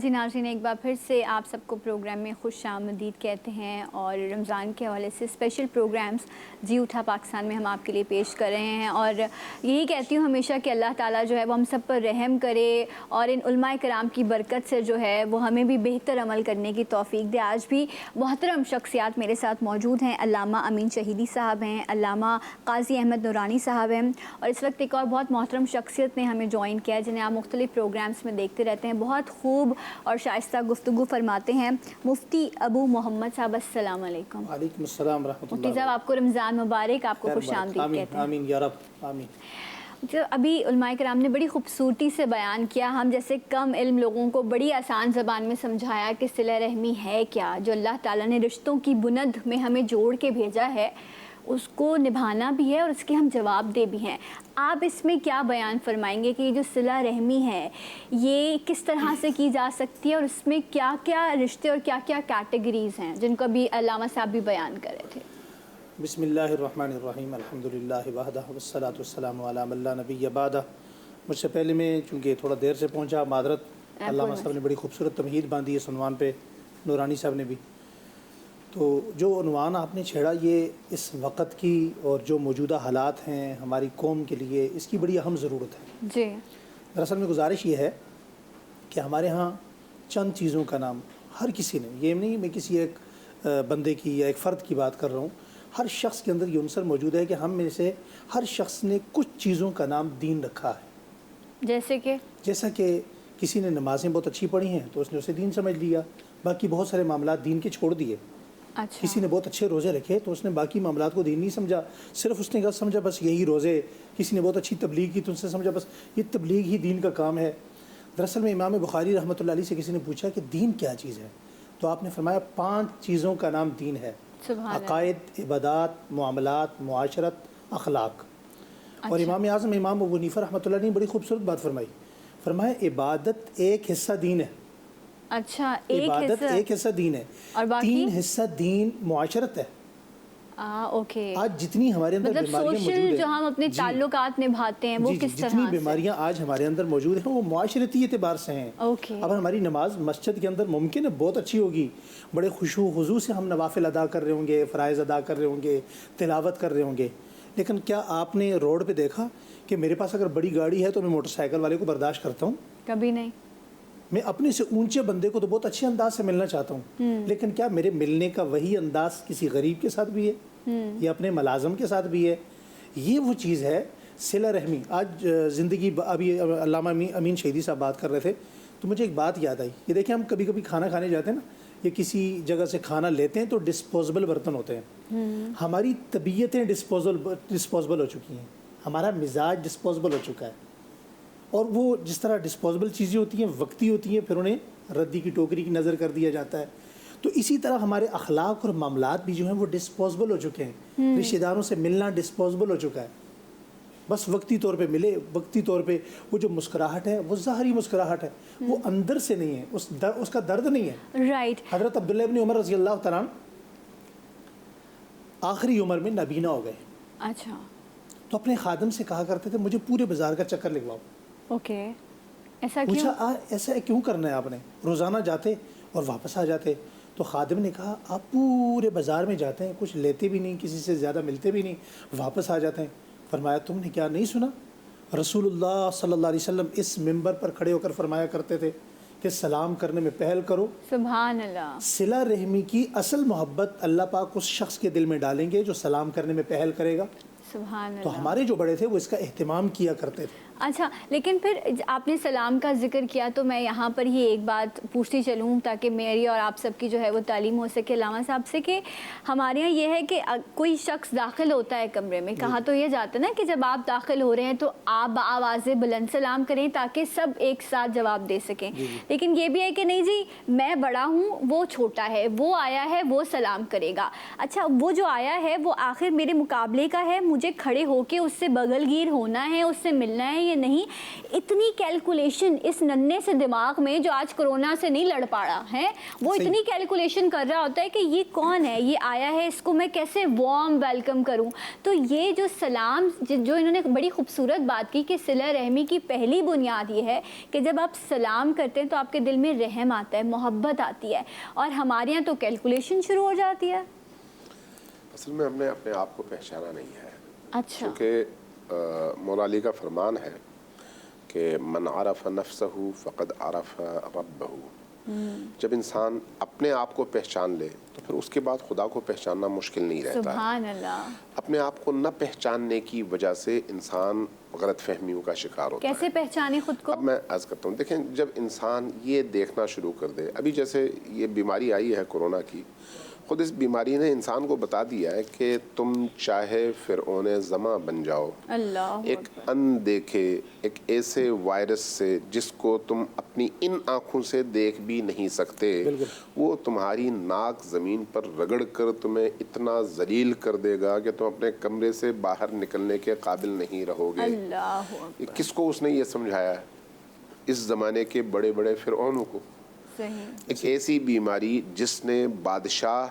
جی ناظرین, ایک بار پھر سے آپ سب کو پروگرام میں خوش آمدید کہتے ہیں, اور رمضان کے حوالے سے اسپیشل پروگرامز جی اٹھا پاکستان میں ہم آپ کے لیے پیش کر رہے ہیں. اور یہی کہتی ہوں ہمیشہ کہ اللہ تعالیٰ جو ہے وہ ہم سب پر رحم کرے, اور ان علماء کرام کی برکت سے جو ہے وہ ہمیں بھی بہتر عمل کرنے کی توفیق دے. آج بھی محترم شخصیات میرے ساتھ موجود ہیں. علامہ امین شہیدی صاحب ہیں, علامہ قاضی احمد نورانی صاحب ہیں, اور اس وقت ایک اور بہت محترم شخصیت نے ہمیں جوائن کیا ہے جنہیں آپ مختلف پروگرامز میں دیکھتے رہتے ہیں. بہت خوب اور شائستہ گفتگو فرماتے ہیں. مفتی ابو محمد صاحب, السلام علیکم. وعلیکم السلام ورحمۃ اللہ. مفتی صاحب آپ کو رمضان مبارک, آپ کو خوش آمدید کہتے ہیں. آمین یا رب, آمین. جو ابھی علماء کرام نے بڑی خوبصورتی سے بیان کیا, ہم جیسے کم علم لوگوں کو بڑی آسان زبان میں سمجھایا کہ صلہ رحمی ہے کیا, جو اللہ تعالیٰ نے رشتوں کی بنیاد میں ہمیں جوڑ کے بھیجا ہے, اس کو نبھانا بھی ہے اور اس کے ہم جواب دے بھی ہیں. آپ اس میں کیا بیان فرمائیں گے کہ یہ جو صلہ رحمی ہے یہ کس طرح سے کی جا سکتی ہے, اور اس میں کیا کیا رشتے اور کیا کیا کیٹیگریز ہیں جن کو ابھی علامہ صاحب بھی بیان کر رہے تھے. بسم اللہ الرحمن الرحیم, الحمدللہ وحدہ والصلاۃ والسلام علی من لا نبی بعدہ. مجھ سے پہلے میں چونکہ تھوڑا دیر سے پہنچا, معذرت. علامہ صاحب نے بڑی خوبصورت تمہید باندھی ہے عنوان پہ, نورانی صاحب نے بھی. تو جو عنوان آپ نے چھیڑا یہ اس وقت کی اور جو موجودہ حالات ہیں ہماری قوم کے لیے, اس کی بڑی اہم ضرورت ہے. جی دراصل میں گزارش یہ ہے کہ ہمارے ہاں چند چیزوں کا نام ہر کسی نے, یہ نہیں میں کسی ایک بندے کی یا ایک فرد کی بات کر رہا ہوں, ہر شخص کے اندر یہ عنصر موجود ہے کہ ہم میں سے ہر شخص نے کچھ چیزوں کا نام دین رکھا ہے. جیسا کہ کسی نے نمازیں بہت اچھی پڑھی ہیں تو اس نے اسے دین سمجھ لیا, باقی بہت سارے معاملات دین کے چھوڑ دیے. کسی نے بہت اچھے روزے رکھے تو اس نے باقی معاملات کو دین نہیں سمجھا, صرف اس نے سمجھا بس یہی روزے. کسی نے بہت اچھی تبلیغ کی تو اس نے سمجھا بس یہ تبلیغ ہی دین کا کام ہے. دراصل میں امام بخاری رحمۃ اللہ علیہ سے کسی نے پوچھا کہ دین کیا چیز ہے, تو آپ نے فرمایا 5 چیزوں کا نام دین ہے. عقائد, عبادات, معاملات, معاشرت, اخلاق. اور امام اعظم امام ابو حنیفہ رحمۃ اللہ نے بڑی خوبصورت بات فرمائی, فرمایا عبادت ایک حصہ دین ہے. اچھا, عبادت ایک حصہ دین ہے, اور 3 حصہ دین معاشرت ہے. اوکے. آج جتنی ہمارے اندر بیماریاں موجود ہیں, جو ہم اپنے تعلقات نبھاتے ہیں وہ کس طرح جتنی بیماریاں آج ہمارے اندر موجود ہیں وہ معاشرتی اعتبار سے ہیں. اب ہماری نماز مسجد کے اندر ممکن ہے بہت اچھی ہوگی, بڑے خشوع و خضوع سے ہم نوافل ادا کر رہے ہوں گے, فرائض ادا کر رہے ہوں گے, تلاوت کر رہے ہوں گے, لیکن کیا آپ نے روڈ پہ دیکھا کہ میرے پاس اگر بڑی گاڑی ہے تو میں موٹر سائیکل والے کو برداشت کرتا ہوں؟ کبھی نہیں. میں اپنے سے اونچے بندے کو تو بہت اچھے انداز سے ملنا چاہتا ہوں, لیکن کیا میرے ملنے کا وہی انداز کسی غریب کے ساتھ بھی ہے یا اپنے ملازم کے ساتھ بھی ہے؟ یہ وہ چیز ہے صلہ رحمی. آج زندگی, ابھی علامہ امین شہیدی صاحب بات کر رہے تھے تو مجھے ایک بات یاد آئی. یہ دیکھیں ہم کبھی کبھی کھانا کھانے جاتے ہیں نا, یا کسی جگہ سے کھانا لیتے ہیں تو ڈسپوزبل برتن ہوتے ہیں. ہماری طبیعتیں ڈسپوزبل ہو چکی ہیں. ہمارا مزاج ڈسپوزبل ہو چکا ہے، اور وہ جس طرح ڈسپوزبل چیزیں ہوتی ہیں وقتی ہوتی ہیں، پھر انہیں ردی کی ٹوکری کی نظر کر دیا جاتا ہے، تو اسی طرح ہمارے اخلاق اور معاملات بھی جو ہیں وہ ڈسپوزبل ہو چکے ہیں. رشتہ داروں سے ملنا ڈسپوزبل ہو چکا ہے، بس وقتی طور پہ ملے، وقتی طور پہ وہ جو مسکراہٹ ہے وہ ظاہری مسکراہٹ ہے، وہ اندر سے نہیں ہے، اس کا درد نہیں ہے. رائٹ. حضرت عبداللہ ابن عمر رضی اللہ تعالیٰ عنہ آخری عمر میں نابینا ہو گئے. اچھا. تو اپنے خادم سے کہا کرتے تھے مجھے پورے بازار کا چکر لگواؤ. اوکے. ایسا کیوں؟ پوچھا ایسا کیوں کرنا ہے آپ نے؟ روزانہ جاتے اور واپس آ جاتے. تو خادم نے کہا آپ پورے بازار میں جاتے ہیں، کچھ لیتے بھی نہیں، کسی سے زیادہ ملتے بھی نہیں، واپس آ جاتے ہیں. فرمایا تم نے کیا نہیں سنا؟ رسول اللہ صلی اللہ علیہ وسلم اس منبر پر کھڑے ہو کر فرمایا کرتے تھے کہ سلام کرنے میں پہل کرو. سبحان اللہ. صلہ رحمی کی اصل محبت اللہ پاک اس شخص کے دل میں ڈالیں گے جو سلام کرنے میں پہل کرے گا. سبحان اللہ. تو ہمارے جو بڑے تھے وہ اس کا اہتمام کیا کرتے تھے. اچھا، لیکن پھر آپ نے سلام کا ذکر کیا تو میں یہاں پر ہی ایک بات پوچھتی چلوں تاکہ میری اور آپ سب کی جو ہے وہ تعلیم ہو سکے علامہ صاحب سے، کہ ہمارے یہاں یہ ہے کہ کوئی شخص داخل ہوتا ہے کمرے میں، کہا تو یہ جاتا ہے نا کہ جب آپ داخل ہو رہے ہیں تو آپ بآواز بلند سلام کریں تاکہ سب ایک ساتھ جواب دے سکیں. لیکن یہ بھی ہے کہ نہیں جی میں بڑا ہوں وہ چھوٹا ہے، وہ آیا ہے وہ سلام کرے گا. اچھا، وہ جو آیا ہے وہ آخر میرے مقابلے کا ہے، مجھے کھڑے ہو کے اس سے بغل گیر ہونا ہے، اس سے ملنا ہے، نہیں. اتنی کیلکولیشن اس ننھے سے دماغ میں جو آج کرونا سے نہیں لڑ پا رہا ہے، وہ اتنی کیلکولیشن کر رہا ہوتا ہے کہ یہ کون ہے، یہ آیا ہے، اس کو میں کیسے وارم ویلکم کروں. تو یہ جو سلام جو انہوں نے بڑی خوبصورت بات کی کہ صلہ رحمی کی پہلی بنیاد یہ ہے کہ جب آپ سلام کرتے ہیں تو آپ کے دل میں رحم آتا ہے، محبت آتی ہے، اور ہمارے یہاں تو کیلکولیشن شروع ہو جاتی ہے. اصل میں ہم نے اپنے آپ کو پہچانا نہیں ہے. اچھا. کیونکہ مولا علی کا فرمان ہے کہ من عرف نفسہ فقد عرف ربہ. جب انسان اپنے آپ کو پہچان لے تو پھر اس کے بعد خدا کو پہچاننا مشکل نہیں رہتا. سبحان اللہ. اپنے آپ کو نہ پہچاننے کی وجہ سے انسان غلط فہمیوں کا شکار ہوتا ہے. کیسے پہچانے خود کو؟ اب میں عرض کرتا ہوں، دیکھیں جب انسان یہ دیکھنا شروع کر دے، ابھی جیسے یہ بیماری آئی ہے کورونا کی، خود اس بیماری نے انسان کو بتا دیا ہے کہ تم چاہے فرعون زماں بن جاؤ، اللہ ایک اندیکھے ایک ایسے وائرس سے جس کو تم اپنی ان آنکھوں سے دیکھ بھی نہیں سکتے، وہ تمہاری ناک زمین پر رگڑ کر تمہیں اتنا ذلیل کر دے گا کہ تم اپنے کمرے سے باہر نکلنے کے قابل نہیں رہو گے. اللہ. کس کو اس نے یہ سمجھایا ہے؟ اس زمانے کے بڑے بڑے فرعونوں کو. ایک ایسی بیماری جس نے بادشاہ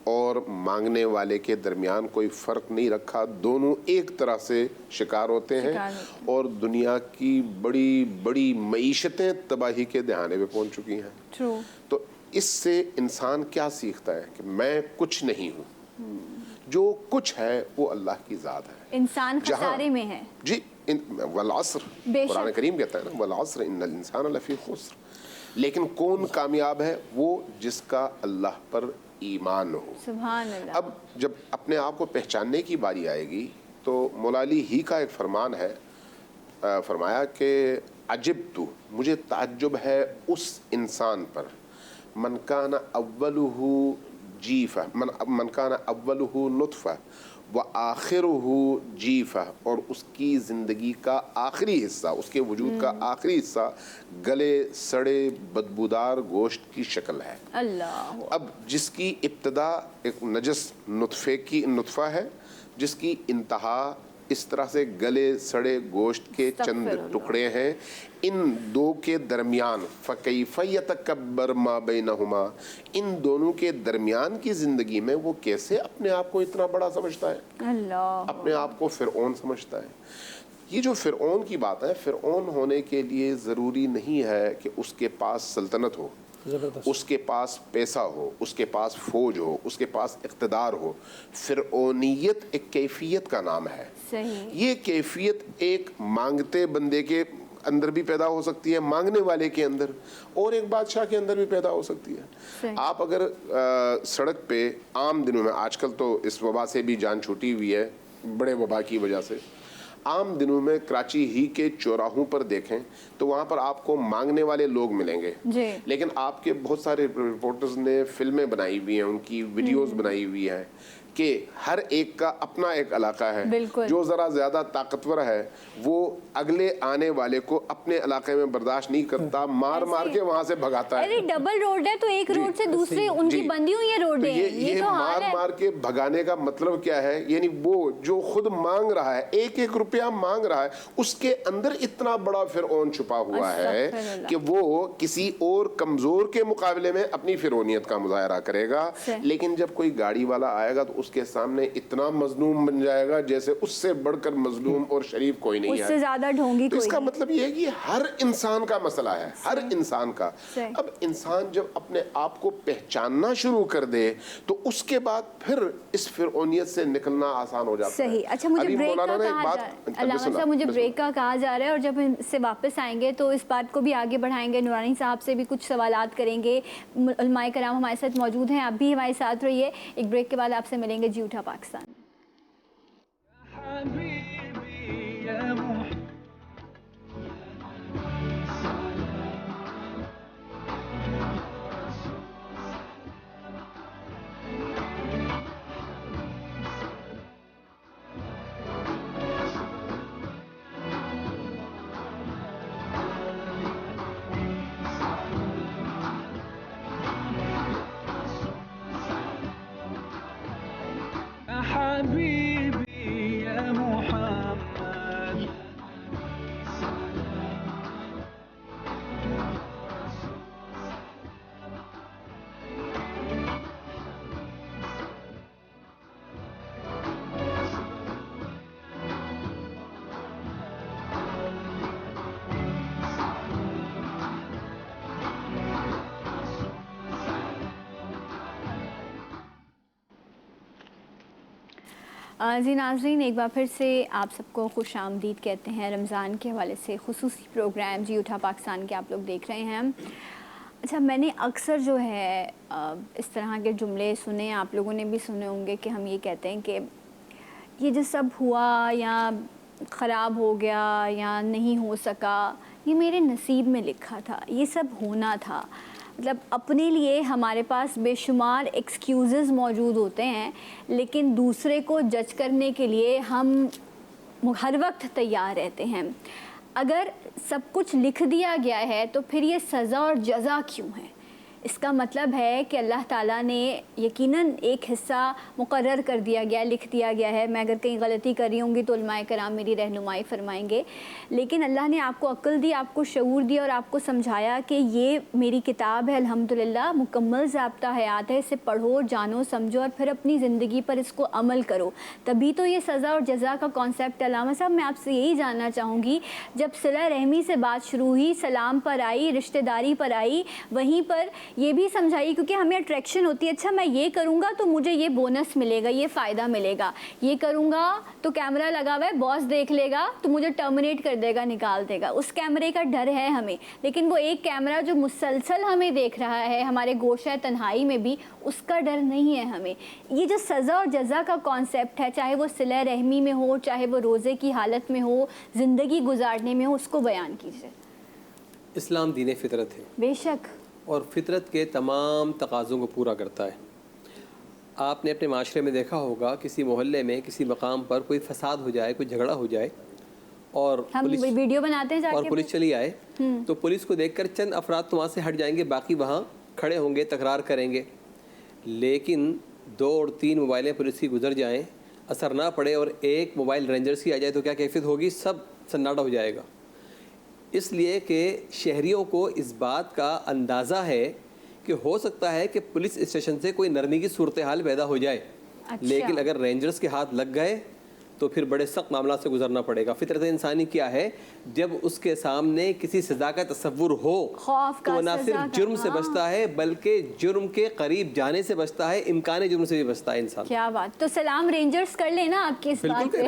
اور مانگنے والے کے درمیان کوئی فرق نہیں رکھا، دونوں ایک طرح سے شکار ہوتے ہیں، اور دنیا کی بڑی بڑی معیشتیں تباہی کے دہانے پہ پہنچ چکی ہیں. تو اس سے انسان کیا سیکھتا ہے کہ میں کچھ نہیں ہوں، جو کچھ ہے وہ اللہ کی ذات ہے. انسان خسارے میں ہے. جی والعصر، قرآن کریم کہتا ہے نا والعصر ان الانسان لفی خسر. لیکن کون کامیاب ہے؟ وہ جس کا اللہ پر ایمان ہو. سبحان اللہ. اب جب اپنے آپ کو پہچاننے کی باری آئے گی تو مولا علی ہی کا ایک فرمان ہے، فرمایا کہ عجبت، مجھے تعجب ہے اس انسان پر، من کان اولہ جیفہ، من کان اولہ نطفہ وآخرہ جیفہ، اور اس کی زندگی کا آخری حصہ، اس کے وجود کا آخری حصہ گلے سڑے بدبودار گوشت کی شکل ہے. اللہ. اب جس کی ابتدا ایک نجس نطفہ ہے، جس کی انتہا اس طرح سے گلے سڑے گوشت کے چند ٹکڑے ہیں، ان دو کے درمیان فَكَيْفَ يَتَكَبَّرْ مَا بَيْنَهُمَا، ان دونوں کے درمیان کی زندگی میں وہ کیسے اپنے آپ کو اتنا بڑا سمجھتا ہے، اللہ، اپنے آپ کو فرعون سمجھتا ہے. یہ جو فرعون کی بات ہے، فرعون ہونے کے لیے ضروری نہیں ہے کہ اس کے پاس سلطنت ہو، اس کے پاس پیسہ ہو، اس کے پاس فوج ہو، اس کے پاس اقتدار ہو. فرعونیت ایک کیفیت کا نام ہے. یہ کیفیت ایک مانگتے بندے کے اندر بھی پیدا ہو سکتی ہے، مانگنے والے کے اندر، اور ایک بادشاہ کے اندر بھی پیدا ہو سکتی ہے. آپ اگر سڑک پہ عام دنوں میں، آج کل تو اس وبا سے بھی جان چھوٹی ہوئی ہے بڑے وبا کی وجہ سے، عام دنوں میں کراچی ہی کے چوراہوں پر دیکھیں تو وہاں پر آپ کو مانگنے والے لوگ ملیں گے. لیکن آپ کے بہت سارے رپورٹرز نے فلمیں بنائی ہوئی ہیں، ان کی ویڈیوز بنائی ہوئی ہیں کہ ہر ایک کا اپنا ایک علاقہ ہے. بالکل. جو ذرا زیادہ طاقتور ہے وہ اگلے آنے والے کو اپنے علاقے میں برداشت نہیں کرتا, مار مار کے وہاں سے بھگاتا ہے. ارے ڈبل روڈ ہے تو ایک روڈ سے دوسرے ان کی بندی ہوئی ہے روڈیں. یہ مار مار کے بھگانے کا مطلب کیا ہے؟ یعنی وہ جو خود مانگ رہا ہے, ایک ایک روپیہ مانگ رہا ہے, اس کے اندر اتنا بڑا فرعون چھپا ہوا ہے کہ وہ کسی اور کمزور کے مقابلے میں اپنی فرعونیت کا مظاہرہ کرے گا, لیکن جب کوئی گاڑی والا آئے گا تو اس کے سامنے اتنا مظلوم بن جائے گا جیسے اس سے بڑھ کر مظلوم اور شریف کوئی نہیں ہے, اس سے زیادہ ڈھونگی کوئی. اس کا مطلب یہ ہے کہ ہر انسان کا مسئلہ ہے, ہر انسان کا. اب انسان جب اپنے آپ کو پہچاننا شروع کر دے تو اس کے بعد پھر اس فرعونیت سے نکلنا آسان ہو جاتا ہے. صحیح. اچھا مجھے بریک کا کہا جا رہا ہے, علامہ صاحب مجھے بریک کا کہا جا رہا ہے, اور جب ہم اس سے واپس آئیں گے تو اس بات کو بھی آگے بڑھائیں گے. نورانی صاحب سے بھی کچھ سوالات کریں گے, علماء کرام ہمارے ساتھ موجود ہیں, آپ بھی ہمارے ساتھ رہیے. ایک بریک کے بعد آپ سے ملیں گے جی اٹھا پاکستان. حبيبي يا محمد جی ناظرین, ایک بار پھر سے آپ سب کو خوش آمدید کہتے ہیں. رمضان کے حوالے سے خصوصی پروگرام جی اٹھا پاکستان کے آپ لوگ دیکھ رہے ہیں. اچھا, میں نے اکثر جو ہے اس طرح کے جملے سنے, آپ لوگوں نے بھی سنے ہوں گے, کہ ہم یہ کہتے ہیں کہ یہ جو سب ہوا یا خراب ہو گیا یا نہیں ہو سکا, یہ میرے نصیب میں لکھا تھا, یہ سب ہونا تھا. مطلب اپنے لیے ہمارے پاس بے شمار ایکسکیوزز موجود ہوتے ہیں, لیکن دوسرے کو جج کرنے کے لیے ہم ہر وقت تیار رہتے ہیں. اگر سب کچھ لکھ دیا گیا ہے تو پھر یہ سزا اور جزا کیوں ہے؟ اس کا مطلب ہے کہ اللہ تعالیٰ نے یقیناً ایک حصہ مقرر کر دیا گیا, لکھ دیا گیا ہے. میں اگر کہیں غلطی کر رہی ہوں گی تو علماء کرام میری رہنمائی فرمائیں گے, لیکن اللہ نے آپ کو عقل دی, آپ کو شعور دیا اور آپ کو سمجھایا کہ یہ میری کتاب ہے, الحمدللہ مکمل ضابطہ حیات ہے, اسے پڑھو, جانو, سمجھو اور پھر اپنی زندگی پر اس کو عمل کرو, تبھی تو یہ سزا اور جزا کا کانسیپٹ. علامہ صاحب, میں آپ سے یہی جاننا چاہوں گی, جب صلہ رحمی سے بات شروع ہوئی, سلام پر آئی, رشتہ داری پر آئی, وہیں پر یہ بھی سمجھائیے, کیونکہ ہمیں اٹریکشن ہوتی ہے, اچھا میں یہ کروں گا تو مجھے یہ بونس ملے گا, یہ فائدہ ملے گا, یہ کروں گا تو کیمرہ لگا ہوا ہے, باس دیکھ لے گا تو مجھے ٹرمینیٹ کر دے گا, نکال دے گا. اس کیمرے کا ڈر ہے ہمیں, لیکن وہ ایک کیمرہ جو مسلسل ہمیں دیکھ رہا ہے ہمارے گوشہ تنہائی میں بھی, اس کا ڈر نہیں ہے ہمیں. یہ جو سزا اور جزا کا کانسیپٹ ہے, چاہے وہ صلہ رحمی میں ہو, چاہے وہ روزے کی حالت میں ہو, زندگی گزارنے میں ہو, اس کو بیان کیجیے. اسلام دین فطرت ہے, بے شک, اور فطرت کے تمام تقاضوں کو پورا کرتا ہے. آپ نے اپنے معاشرے میں دیکھا ہوگا, کسی محلے میں کسی مقام پر کوئی فساد ہو جائے, کوئی جھگڑا ہو جائے, اور ہم ویڈیو بناتے ہیں اور پولیس چلی آئے, تو پولیس کو دیکھ کر چند افراد تو وہاں سے ہٹ جائیں گے, باقی وہاں کھڑے ہوں گے, تکرار کریں گے. لیکن 2 اور 3 موبائلیں پولیس کی گزر جائیں, اثر نہ پڑے, اور ایک موبائل رینجرز کی آ جائے تو کیا کیفیت ہوگی؟ سب سناٹا ہو جائے گا. اس لیے کہ شہریوں کو اس بات کا اندازہ ہے کہ ہو سکتا ہے کہ پولیس اسٹیشن سے کوئی نرمی کی صورتحال پیدا ہو جائے, لیکن اگر رینجرز کے ہاتھ لگ گئے تو پھر بڑے سخت معاملات سے گزرنا پڑے گا. فطرت انسانی کیا ہے, جب اس کے سامنے کسی سزا کا تصور ہو تو نہ صرف جرم سے بچتا ہے بلکہ جرم کے قریب جانے سے بچتا ہے, امکان جرم سے بھی بچتا ہے انسان. کیا بات. تو سلام رینجرز کر لینا آپ کی اس بات پہ.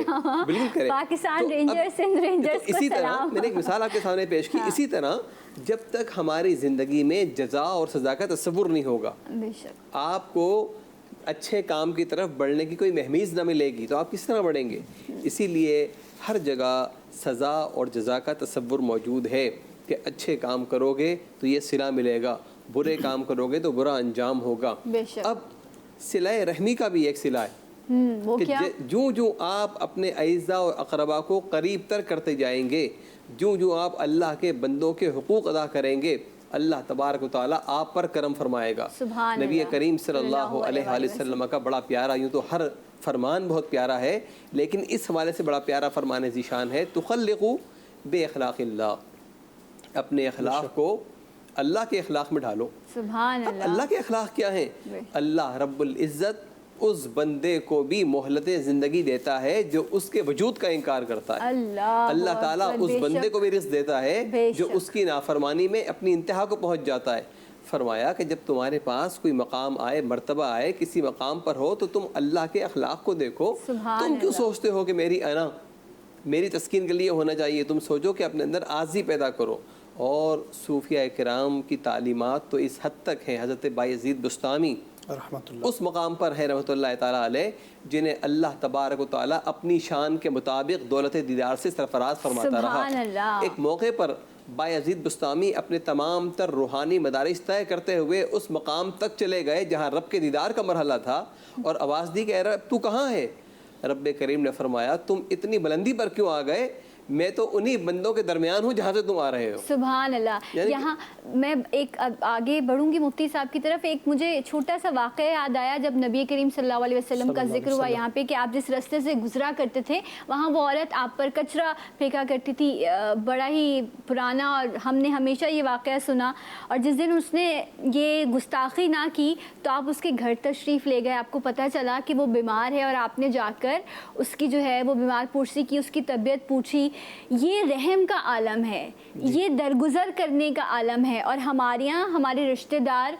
بالکل کریں. پاکستان رینجرز, سندھ رینجرز کو اسی طرح سلام. میں نے ایک مثال آپ کے سامنے پیش کی. اسی طرح جب تک ہماری زندگی میں جزا اور سزا کا تصور نہیں ہوگا, آپ کو اچھے کام کی طرف بڑھنے کی کوئی مہمیز نہ ملے گی, تو آپ کس طرح بڑھیں گے؟ اسی لیے ہر جگہ سزا اور جزا کا تصور موجود ہے کہ اچھے کام کرو گے تو یہ صلہ ملے گا, برے کام کرو گے تو برا انجام ہوگا. اب صلہ رحمی کا بھی ایک صلہ ہے, وہ کہ کیا؟ جوں جوں آپ اپنے اعزاء اور اقربا کو قریب تر کرتے جائیں گے، جوں جوں آپ اللہ کے بندوں کے حقوق ادا کریں گے، اللہ تبارک و تعالیٰ آپ پر کرم فرمائے گا۔ سبحان نبی اللہ کریم صلی اللہ علیہ وآلہ وسلم کا بڑا پیارا، یوں تو ہر فرمان بہت پیارا ہے، لیکن اس حوالے سے بڑا پیارا فرمان ذیشان ہے، تخلقوا بے اخلاق اللہ، اپنے اخلاق کو اللہ کے اخلاق میں ڈالو۔ سبحان اب اللہ کے اخلاق کیا ہیں؟ اللہ رب العزت اس بندے کو بھی مہلت زندگی دیتا ہے جو اس کے وجود کا انکار کرتا ہے۔ اللہ تعالیٰ اس بندے کو بھی رزق دیتا ہے جو اس کی نافرمانی میں اپنی انتہا کو پہنچ جاتا ہے۔ فرمایا کہ جب تمہارے پاس کوئی مقام آئے، مرتبہ آئے، کسی مقام پر ہو تو تم اللہ کے اخلاق کو دیکھو۔ تم کیوں سوچتے ہو کہ میری تسکین کے لیے ہونا چاہیے؟ تم سوچو کہ اپنے اندر عاجزی پیدا کرو۔ اور صوفیہ کرام کی تعلیمات تو اس حد تک ہیں، حضرت بایزید بستامی رحمۃ اللہ اس مقام پر ہے رحمۃ اللہ تعالیٰ علیہ، جنہیں اللہ تبارک و تعالیٰ اپنی شان کے مطابق دولت دیدار سے سرفراز فرماتا رہا۔ ایک موقع پر بایزید بستامی اپنے تمام تر روحانی مدارس طے کرتے ہوئے اس مقام تک چلے گئے جہاں رب کے دیدار کا مرحلہ تھا، اور آواز دی کہ اے رب تو کہاں ہے؟ رب کریم نے فرمایا تم اتنی بلندی پر کیوں آ گئے؟ میں تو انہی بندوں کے درمیان ہوں جہاں سے تم آ رہے ہو۔ سبحان اللہ۔ یہاں میں ایک آگے بڑھوں گی مفتی صاحب کی طرف، ایک مجھے چھوٹا سا واقعہ یاد آیا جب نبی کریم صلی اللہ علیہ وسلم کا ذکر ہوا یہاں پہ کہ آپ جس راستے سے گزرا کرتے تھے وہاں وہ عورت آپ پر کچرا پھینکا کرتی تھی، بڑا ہی پرانا، اور ہم نے ہمیشہ یہ واقعہ سنا، اور جس دن اس نے یہ گستاخی نہ کی تو آپ اس کے گھر تشریف لے گئے، آپ کو پتہ چلا کہ وہ بیمار ہے اور آپ نے جا کر اس کی جو ہے وہ بیمار پرسی کی، اس کی طبیعت پوچھی۔ یہ رحم کا عالم ہے، یہ درگزر کرنے کا عالم ہے، اور ہمارے یہاں ہمارے رشتہ دار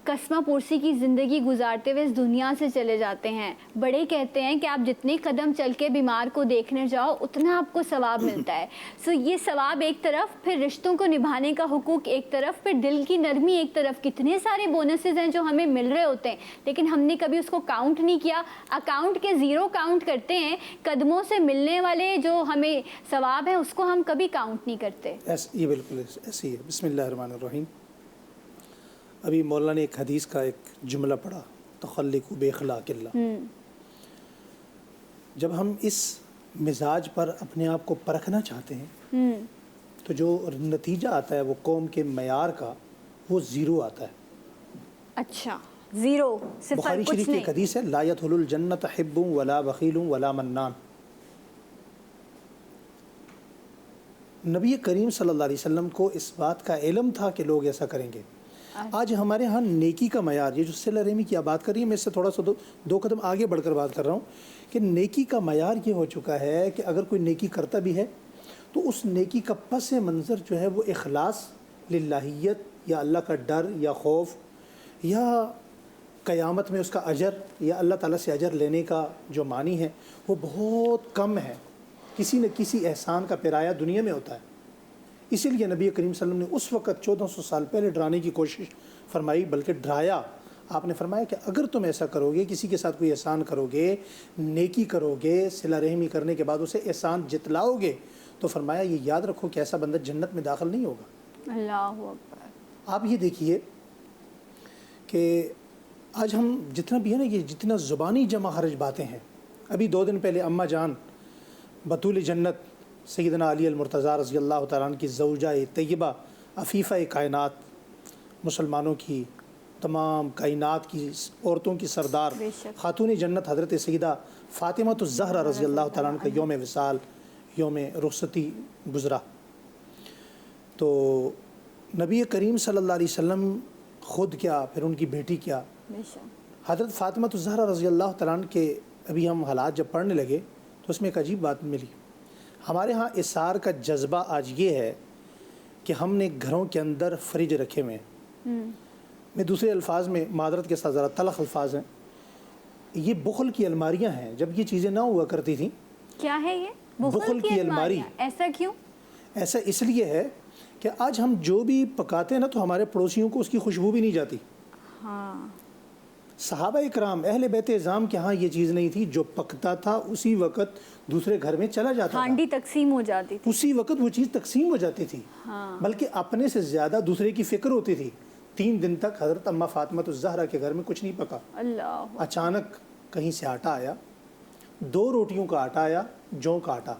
قسمہ پرسی کی زندگی گزارتے ہوئے اس دنیا سے چلے جاتے ہیں۔ بڑے کہتے ہیں کہ آپ جتنے قدم چل کے بیمار کو دیکھنے جاؤ اتنا آپ کو ثواب ملتا ہے۔ سو یہ ثواب ایک طرف، پھر رشتوں کو نبھانے کا حقوق ایک طرف، پھر دل کی نرمی ایک طرف، کتنے سارے بونسز ہیں جو ہمیں مل رہے ہوتے ہیں لیکن ہم نے کبھی اس کو کاؤنٹ نہیں کیا۔ اکاؤنٹ کے زیرو کاؤنٹ کرتے ہیں، قدموں سے ملنے والے جو ہمیں ثواب ہے اس کو ہم کبھی کاؤنٹ نہیں کرتے۔ یہ بالکل ایسی ہے۔ بسم اللہ الرحمن الرحیم۔ ابھی مولانا نے ایک حدیث کا ایک جملہ پڑھا، تخلقوا باخلاق اللہ۔ جب ہم اس مزاج پر اپنے آپ کو پرکھنا چاہتے ہیں تو جو نتیجہ آتا ہے وہ قوم کے معیار کا وہ زیرو آتا ہے۔ اچھا، زیرو، صفر، بخاری کچھ شریف کی نہیں۔ ایک حدیث ہے، لا يدخل الجنت حب ولا بخیل ولا منان۔ نبی کریم صلی اللہ علیہ وسلم کو اس بات کا علم تھا کہ لوگ ایسا کریں گے۔ آج ہمارے ہاں نیکی کا معیار، یہ جو صلہ رحمی کی آپ بات کر رہی ہے، میں اس سے تھوڑا سا دو قدم آگے بڑھ کر بات کر رہا ہوں کہ نیکی کا معیار یہ ہو چکا ہے کہ اگر کوئی نیکی کرتا بھی ہے تو اس نیکی کا پس منظر جو ہے وہ اخلاص، للہیت، یا اللہ کا ڈر یا خوف، یا قیامت میں اس کا اجر یا اللہ تعالیٰ سے اجر لینے کا جو معنی ہے وہ بہت کم ہے۔ کسی نہ کسی احسان کا پرایا دنیا میں ہوتا ہے۔ اسی لیے نبی کریم صلی اللہ علیہ وسلم نے اس وقت 1400 سال پہلے ڈرانے کی کوشش فرمائی، بلکہ ڈرایا۔ آپ نے فرمایا کہ اگر تم ایسا کرو گے، کسی کے ساتھ کوئی احسان کرو گے، نیکی کرو گے، صلہ رحمی کرنے کے بعد اسے احسان جتلاؤ گے، تو فرمایا یہ یاد رکھو کہ ایسا بندہ جنت میں داخل نہیں ہوگا۔ اللہ اکبر۔ آپ یہ دیکھیے کہ آج ہم جتنا بھی ہے نا، یہ جتنا زبانی جمع خرج باتیں ہیں، ابھی 2 دن پہلے اماں جان بطول جنت سیدنا علی المرتضیٰ رضی اللہ تعالیٰ عنہ کی زوجہ طیبہ عفیفہ کائنات، مسلمانوں کی تمام کائنات کی عورتوں کی سردار خاتون جنت حضرت سیدہ فاطمہ الزہرا رضی اللہ تعالیٰ عنہ کا یوم وصال، یوم رخصتی گزرا۔ تو نبی کریم صلی اللہ علیہ وسلم خود کیا، پھر ان کی بیٹی کیا، حضرت فاطمہ الزہرا رضی اللہ تعالیٰ عنہ کے ابھی ہم حالات جب پڑھنے لگے تو اس میں ایک عجیب بات ملی۔ ہمارے ہاں اثار کا جذبہ آج یہ ہے کہ ہم نے گھروں کے اندر فریج رکھے ہوئے ہیں۔ میں دوسرے الفاظ میں معذرت کے ساتھ ذرا تلخ الفاظ ہیں، یہ بخل کی الماریاں ہیں۔ جب یہ چیزیں نہ ہوا کرتی تھیں، کیا ہے یہ بخل کی الماری؟ ایسا کیوں؟ ایسا اس لیے ہے کہ آج ہم جو بھی پکاتے ہیں نا تو ہمارے پڑوسیوں کو اس کی خوشبو بھی نہیں جاتی۔ ہاں، صحابہ اکرام اہل بیت اعظام کے ہاں یہ چیز نہیں تھی، جو پکتا تھا اسی وقت دوسرے گھر میں چلا جاتا تھا، ہانڈی تقسیم ہو جاتی تھی، اسی وقت وہ چیز تقسیم ہو جاتی تھی، بلکہ اپنے سے زیادہ دوسرے کی فکر ہوتی تھی۔ 3 دن تک حضرت اماں فاطمہ الزہرا کے گھر میں کچھ نہیں پکا۔ اللہ، اچانک کہیں سے آٹا آیا، 2 روٹیوں کا آٹا آیا، جوں کا آٹا،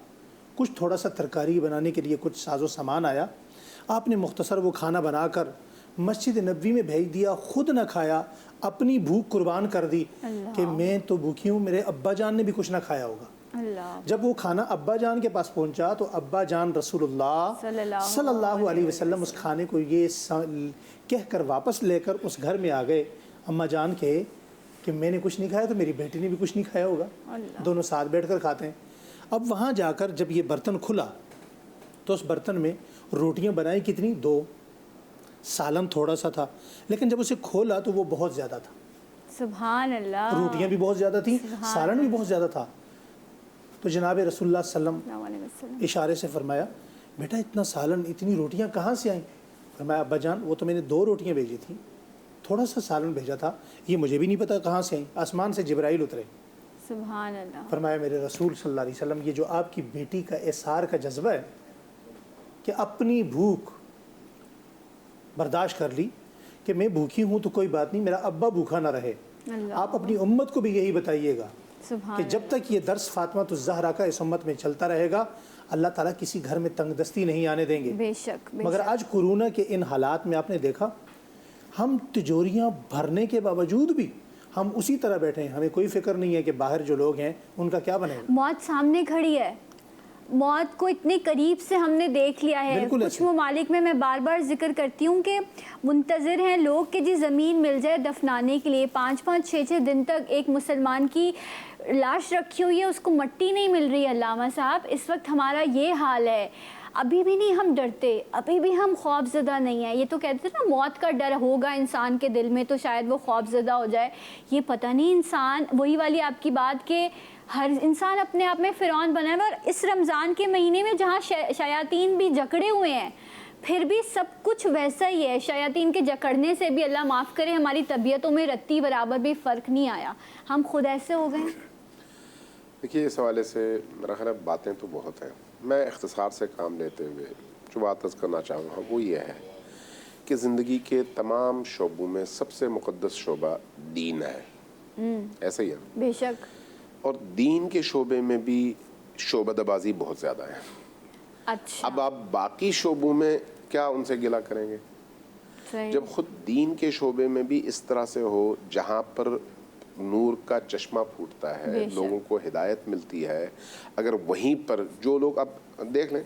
کچھ تھوڑا سا ترکاری بنانے کے لیے کچھ ساز و سامان آیا، آپ نے مختصر وہ کھانا بنا کر مسجد نبوی میں بھیج دیا، خود نہ کھایا، اپنی بھوک قربان کر دی کہ میں تو بھوکی ہوں، میرے ابا جان نے بھی کچھ نہ کھایا ہوگا۔ جب وہ کھانا ابا جان کے پاس پہنچا تو ابا جان رسول اللہ صلی اللہ علیہ وسلم اس کھانے کو یہ کہہ کر واپس لے کر اس گھر میں آ گئے، اماں جان کہے کہ میں نے کچھ نہیں کھایا تو میری بیٹی نے بھی کچھ نہیں کھایا ہوگا، دونوں ساتھ بیٹھ کر کھاتے ہیں۔ اب وہاں جا کر جب یہ برتن کھلا تو اس برتن میں روٹیاں بنائی کتنی؟ 2، سالن تھوڑا سا تھا، لیکن جب اسے کھولا تو وہ بہت زیادہ تھا، سبحان اللہ، روٹیاں بھی بہت زیادہ تھیں، سالن بھی بہت زیادہ تھا۔ تو جناب رسول اللہ صلی اللہ علیہ وسلم اشارے سے فرمایا بیٹا اتنا سالن اتنی روٹیاں کہاں سے آئیں؟ فرمایا ابا جان وہ تو میں نے 2 روٹیاں بھیجی تھیں، تھوڑا سا سالن بھیجا تھا، یہ مجھے بھی نہیں پتا کہاں سے آئیں، آسمان سے جبرائیل اترے۔ سبحان اللہ۔ فرمایا میرے رسول صلی اللہ علیہ وسلم یہ جو آپ کی بیٹی کا احسار کا جذبہ ہے کہ اپنی بھوک برداشت کر لی کہ میں بھوکی ہوں تو کوئی بات نہیں، میرا ابا بھوکا نہ رہے، آپ اپنی امت کو بھی یہی بتائیے گا کہ جب تک یہ درس فاطمہ الزہرا کا اس امت میں چلتا رہے گا اللہ تعالیٰ کسی گھر میں تنگ دستی نہیں آنے دیں گے۔ بے شک، مگر آج کورونا کے ان حالات میں آپ نے دیکھا ہم تجوریاں بھرنے کے باوجود بھی ہم اسی طرح بیٹھے ہیں، ہمیں کوئی فکر نہیں ہے کہ باہر جو لوگ ہیں ان کا کیا بنے گا۔ موت سامنے کھڑی ہے، موت کو اتنے قریب سے ہم نے دیکھ لیا ہے۔ کچھ ممالک میں بار بار ذکر کرتی ہوں کہ منتظر ہیں لوگ کہ جی زمین مل جائے دفنانے کے لیے، 5-5 6-6 دن تک ایک مسلمان کی لاش رکھی ہوئی ہے، اس کو مٹی نہیں مل رہی ہے۔ علامہ صاحب اس وقت ہمارا یہ حال ہے، ابھی بھی نہیں ہم ڈرتے، ابھی بھی ہم خوف زدہ نہیں ہیں۔ یہ تو کہتے ہیں نا موت کا ڈر ہوگا انسان کے دل میں تو شاید وہ خوف زدہ ہو جائے، یہ پتہ نہیں انسان، وہی والی آپ کی بات کہ ہر انسان اپنے آپ میں فرعون بنا ہے، اور اس رمضان کے مہینے میں جہاں شیاطین بھی جکڑے ہوئے ہیں پھر بھی سب کچھ ویسا ہی ہے۔ شیاطین کے جکڑنے سے بھی اللہ معاف کرے ہماری طبیعتوں میں رتی برابر بھی فرق نہیں آیا، ہم خود ایسے ہو گئے۔ دیکھیے اس حوالے سے میرا خیال ہے باتیں تو بہت ہیں، میں اختصار سے کام لیتے ہوئے جو بات عرض کرنا چاہوں گا وہ یہ ہے کہ زندگی کے تمام شعبوں میں سب سے مقدس شعبہ دین ہے، ایسا ہی ہے بے شک، اور دین کے شعبے میں بھی شعبہ دبازی بہت زیادہ ہے۔ اچھا اب آپ باقی شعبوں میں کیا ان سے گلہ کریں گے؟ صحیح، جب خود دین کے شعبے میں بھی اس طرح سے ہو جہاں پر نور کا چشمہ پھوٹتا ہے، لوگوں کو ہدایت ملتی ہے، اگر وہیں پر جو لوگ، اب دیکھ لیں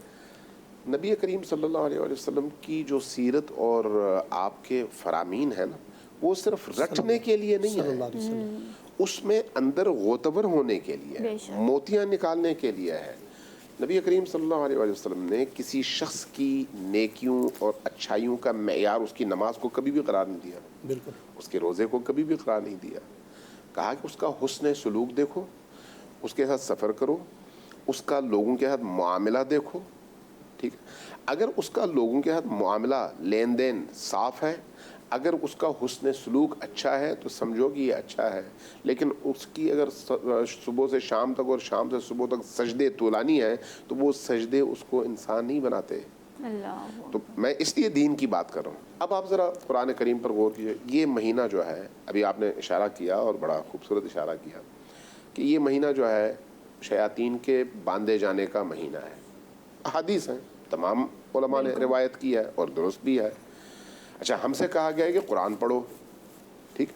نبی کریم صلی اللہ علیہ وسلم کی جو سیرت اور آپ کے فرامین ہیں نا وہ صرف رٹنے کے لیے نہیں ہے، اس میں اندر غوطور ہونے کے لیے، موتیاں نکالنے کے لیے ہے۔ نبی کریم صلی اللہ علیہ وسلم نے کسی شخص کی نیکیوں اور اچھائیوں کا معیار اس کی نماز کو کبھی بھی قرار نہیں دیا، بالکل اس کے روزے کو کبھی بھی قرار نہیں دیا، کہا کہ اس کا حسن سلوک دیکھو، اس کے ساتھ سفر کرو، اس کا لوگوں کے ساتھ معاملہ دیکھو، ٹھیک ہے، اگر اس کا لوگوں کے ساتھ معاملہ لین دین صاف ہے، اگر اس کا حسن سلوک اچھا ہے تو سمجھو کہ یہ اچھا ہے، لیکن اس کی اگر صبح سے شام تک اور شام سے صبح تک سجدے طولانی ہیں تو وہ سجدے اس کو انسان نہیں بناتے۔ تو میں اس لیے دین کی بات کر رہا ہوں۔ اب آپ ذرا قرآن کریم پر غور کیجئے، یہ مہینہ جو ہے ابھی آپ نے اشارہ کیا اور بڑا خوبصورت اشارہ کیا کہ یہ مہینہ جو ہے شیاطین کے باندھے جانے کا مہینہ ہے، احادیث ہیں، تمام علماء نے روایت کی ہے اور درست بھی ہے۔ اچھا ہم سے کہا گیا ہے کہ قرآن پڑھو، ٹھیک،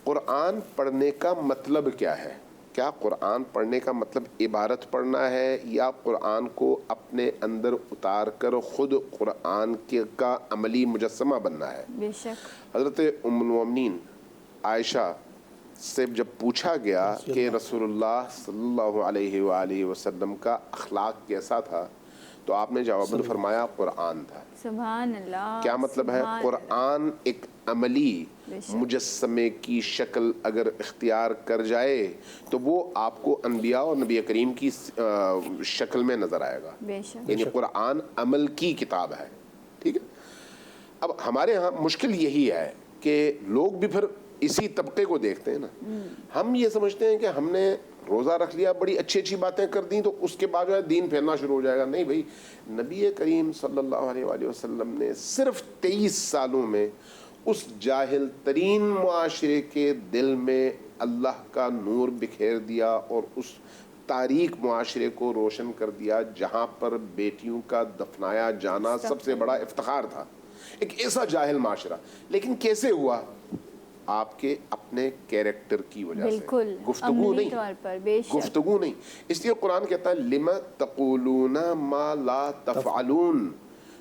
قرآن پڑھنے کا مطلب کیا ہے؟ کیا قرآن پڑھنے کا مطلب عبارت پڑھنا ہے یا قرآن کو اپنے اندر اتار کر خود قرآن کا عملی مجسمہ بننا ہے؟ بے شک۔ حضرت ام المومنین عائشہ سے جب پوچھا گیا کہ رسول اللہ صلی اللہ علیہ وآلہ وسلم کا اخلاق کیسا تھا تو آپ نے جواب فرمایا قرآن تھا۔ سبحان اللہ۔ کیا مطلب ہے؟ قرآن ایک عملی مجسمے کی شکل اگر اختیار کر جائے تو وہ آپ کو انبیاء اور نبی کریم کی شکل میں نظر آئے گا، یعنی قرآن عمل کی کتاب ہے، ٹھیک ہے۔ اب ہمارے ہاں مشکل یہی ہے کہ لوگ بھی پھر اسی طبقے کو دیکھتے ہیں نا، ہم یہ سمجھتے ہیں کہ ہم نے روزہ رکھ لیا، بڑی اچھی اچھی باتیں کر دیں تو اس کے بعد جو ہے دین پھیلنا شروع ہو جائے گا۔ نہیں بھائی، نبی کریم صلی اللہ علیہ وآلہ وسلم نے صرف 23 سالوں میں اس جاہل ترین معاشرے کے دل میں اللہ کا نور بکھیر دیا اور اس تاریک معاشرے کو روشن کر دیا جہاں پر بیٹیوں کا دفنایا جانا سب سے بڑا افتخار تھا. ایک ایسا جاہل معاشرہ. لیکن کیسے ہوا؟ آپ کے اپنے کیریکٹر کی وجہ سے. گفتگو نہیں، گفتگو نہیں. اس لیے قرآن کہتا ہے لِمَ تَقُولُونَ مَا لَا تَفْعَلُونَ،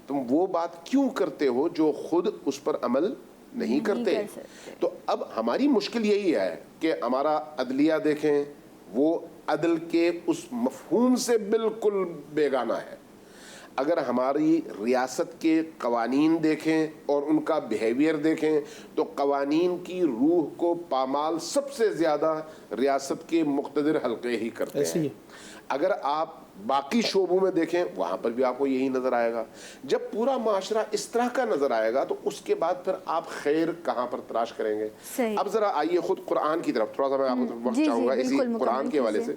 تم وہ بات کیوں کرتے ہو جو خود اس پر عمل نہیں کرتے. تو اب ہماری مشکل یہی ہے کہ ہمارا عدلیہ دیکھیں، وہ عدل کے اس مفہوم سے بالکل بیگانہ ہے. اگر ہماری ریاست کے قوانین دیکھیں اور ان کا بیہیویئر دیکھیں تو قوانین کی روح کو پامال سب سے زیادہ ریاست کے مقتدر حلقے ہی کرتے ہیں. اگر آپ باقی شعبوں میں دیکھیں وہاں پر بھی آپ کو یہی نظر آئے گا. جب پورا معاشرہ اس طرح کا نظر آئے گا تو اس کے بعد پھر آپ خیر کہاں پر تلاش کریں گے. اب ذرا آئیے خود قرآن کی طرف تھوڑا سا میں آپ کو وقت چاہوں گا اسی قرآن کے حوالے سے.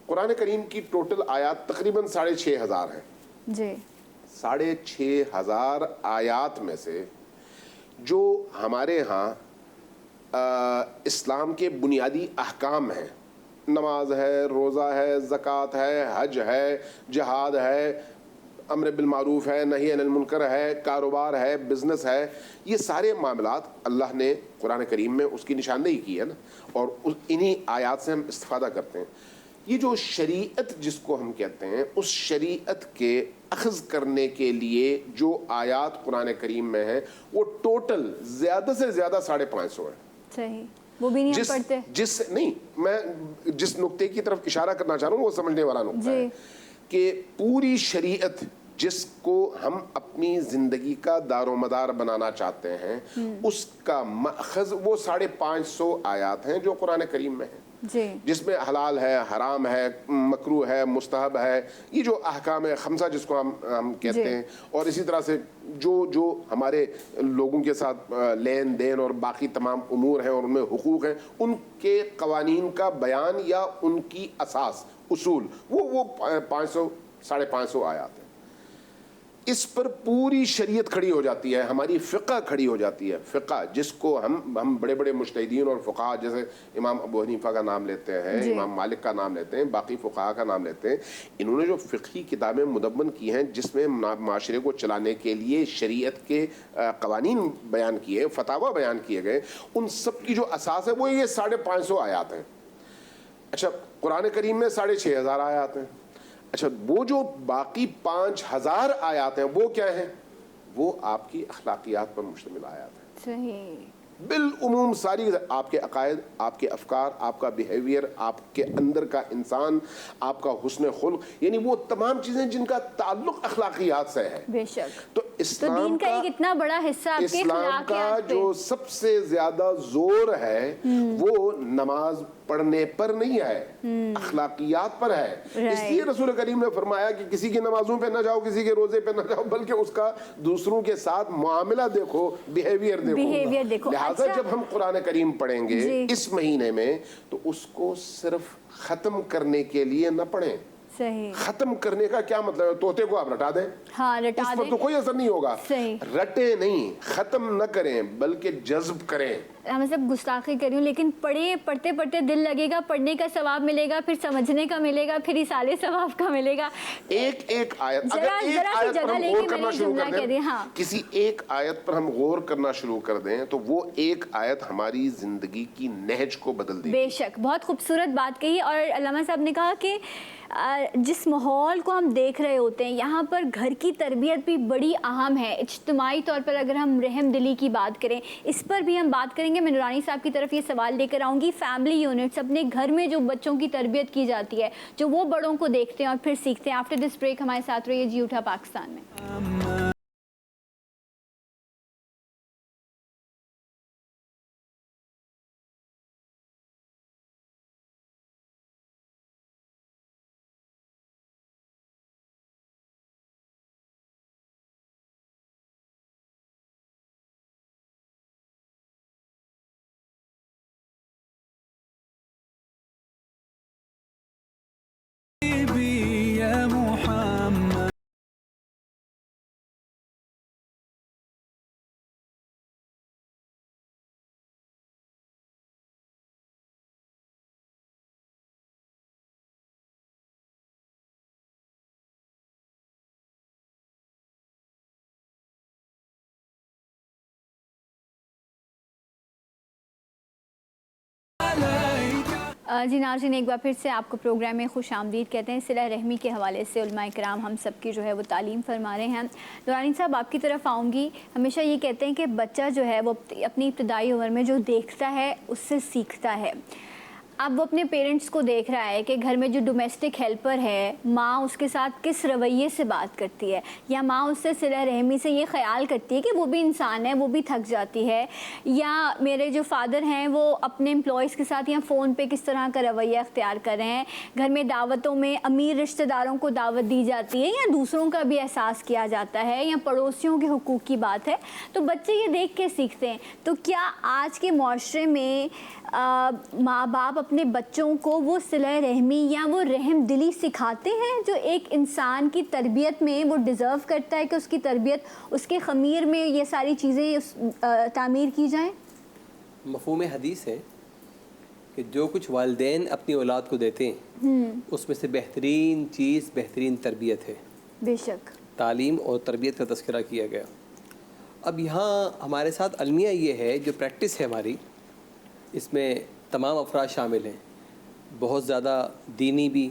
قرآن کریم کی ٹوٹل آیات تقریباً 6,500 ہیں. جی 6,500 آیات میں سے جو ہمارے ہاں اسلام کے بنیادی احکام ہیں، نماز ہے، روزہ ہے، زکوٰۃ ہے، حج ہے، جہاد ہے، امر بالمعروف ہے، نہی عن المنکر ہے، کاروبار ہے، بزنس ہے، یہ سارے معاملات اللہ نے قرآن کریم میں اس کی نشاندہی کی ہے نا، اور انہی آیات سے ہم استفادہ کرتے ہیں. یہ جو شریعت جس کو ہم کہتے ہیں، اس شریعت کے اخذ کرنے کے لیے جو آیات قرآن کریم میں ہیں وہ ٹوٹل زیادہ سے زیادہ 550 ہیں. صحیح، وہ بھی نہیں پڑھتے. میں جس نقطے کی طرف اشارہ کرنا چاہ رہا ہوں وہ سمجھنے والا نقطہ ہے کہ پوری شریعت جس کو ہم اپنی زندگی کا دار و مدار بنانا چاہتے ہیں اس کا مأخذ وہ 550 آیات ہیں جو قرآن کریم میں ہیں، جس میں حلال ہے، حرام ہے، مکروہ ہے، مستحب ہے، یہ جو احکام خمسہ جس کو ہم کہتے ہیں، اور اسی طرح سے جو ہمارے لوگوں کے ساتھ لین دین اور باقی تمام امور ہیں اور ان میں حقوق ہیں، ان کے قوانین کا بیان یا ان کی اساس اصول وہ 550 آیات ہیں. اس پر پوری شریعت کھڑی ہو جاتی ہے، ہماری فقہ کھڑی ہو جاتی ہے. فقہ جس کو ہم بڑے بڑے مجتہدین اور فقہاء جیسے امام ابو حنیفہ کا نام لیتے ہیں، امام مالک کا نام لیتے ہیں، باقی فقہاء کا نام لیتے ہیں، انہوں نے جو فقہی کتابیں مدون کی ہیں جس میں معاشرے کو چلانے کے لیے شریعت کے قوانین بیان کیے، فتاوی بیان کیے گئے، ان سب کی جو اساس ہے وہ یہ 550 آیات ہیں. اچھا، قرآن کریم میں 6,500 آیات ہیں. اچھا، وہ جو باقی 5,000 آیات ہیں وہ کیا ہیں؟ وہ آپ کی اخلاقیات پر مشتمل آیات ہیں. صحیح، بالعموم ساری آپ کے عقائد، آپ کے افکار، آپ کا بیہیویئر، آپ کے اندر کا انسان، آپ کا حسن خلق، یعنی وہ تمام چیزیں جن کا تعلق اخلاقیات سے ہے. بے شک. تو اسلام کا ایک اتنا بڑا حصہ آپ کے اسلام کا جو سب سے زیادہ زور ہے وہ نماز پڑھنے پر نہیں ہے، اخلاقیات پر ہے. اس لیے رسول کریم نے فرمایا کہ کسی کی نمازوں پہ نہ جاؤ، کسی کے روزے پہ نہ جاؤ، بلکہ اس کا دوسروں کے ساتھ معاملہ دیکھو، بیہیویئر دیکھو. لہٰذا جب ہم قرآن کریم پڑھیں گے اس مہینے میں تو اس کو صرف ختم کرنے کے لیے نہ پڑھیں. صحیح. ختم کرنے کا کیا مطلب ہے؟ طوطے کو آپ رٹا دیں، اس پر تو کوئی اثر نہیں ہوگا. رٹے نہیں، ختم نہ کریں بلکہ جذب کریں. میں سب گستاخی کر رہی ہوں لیکن پڑھتے پڑھتے دل لگے گا، پڑھنے کا ثواب ملے گا، پھر سمجھنے کا ملے گا، پھر اصالے ثواب کا ملے گا. ایک آیت، اگر ایک آیت پر ہم غور کرنا شروع کر دیں، کسی ایک آیت پر ہم غور کرنا شروع کر دیں تو وہ ایک آیت ہماری زندگی کی نہج کو بدل دے. بے شک، بہت خوبصورت بات کہی. اور علامہ صاحب نے کہا کہ جس ماحول کو ہم دیکھ رہے ہوتے ہیں یہاں پر گھر کی تربیت بھی بڑی اہم ہے. اجتماعی طور پر اگر ہم رحم دلی کی بات کریں، اس پر بھی ہم بات کریں گے. میں نورانی صاحب کی طرف یہ سوال لے کر آؤں گی. فیملی یونٹس، اپنے گھر میں جو بچوں کی تربیت کی جاتی ہے، جو وہ بڑوں کو دیکھتے ہیں اور پھر سیکھتے ہیں. آفٹر دس بریک ہمارے ساتھ رہیے جی اٹھا پاکستان میں. جی ناظرین، ایک بار پھر سے آپ کو پروگرام میں خوش آمدید کہتے ہیں۔ صلہ رحمی کے حوالے سے علماء کرام ہم سب کی جو ہے وہ تعلیم فرما رہے ہیں۔ نورانی صاحب، آپ کی طرف آؤں گی۔ ہمیشہ یہ کہتے ہیں کہ بچہ جو ہے وہ اپنی ابتدائی عمر میں جو دیکھتا ہے اس سے سیکھتا ہے۔ اب وہ اپنے پیرنٹس کو دیکھ رہا ہے کہ گھر میں جو ڈومیسٹک ہیلپر ہے، ماں اس کے ساتھ کس رویے سے بات کرتی ہے، یا ماں اس سے صلہ رحمی سے یہ خیال کرتی ہے کہ وہ بھی انسان ہے، وہ بھی تھک جاتی ہے، یا میرے جو فادر ہیں وہ اپنے امپلائیز کے ساتھ یا فون پہ کس طرح کا رویہ اختیار کر رہے ہیں، گھر میں دعوتوں میں امیر رشتہ داروں کو دعوت دی جاتی ہے یا دوسروں کا بھی احساس کیا جاتا ہے، یا پڑوسیوں کے حقوق کی بات ہے، تو بچے یہ دیکھ کے سیکھتے ہیں۔ تو کیا آج کے معاشرے میں ماں باپ اپنے بچوں کو وہ صلہ رحمی یا وہ رحم دلی سکھاتے ہیں جو ایک انسان کی تربیت میں وہ ڈیزرو کرتا ہے کہ اس کی تربیت، اس کے خمیر میں یہ ساری چیزیں تعمیر کی جائیں؟ مفہوم حدیث ہے کہ جو کچھ والدین اپنی اولاد کو دیتے ہیں اس میں سے بہترین چیز بہترین تربیت ہے۔ بے شک تعلیم اور تربیت کا تذکرہ کیا گیا۔ اب یہاں ہمارے ساتھ المیہ یہ ہے، جو پریکٹس ہے ہماری، اس میں تمام افراد شامل ہیں، بہت زیادہ دینی بھی،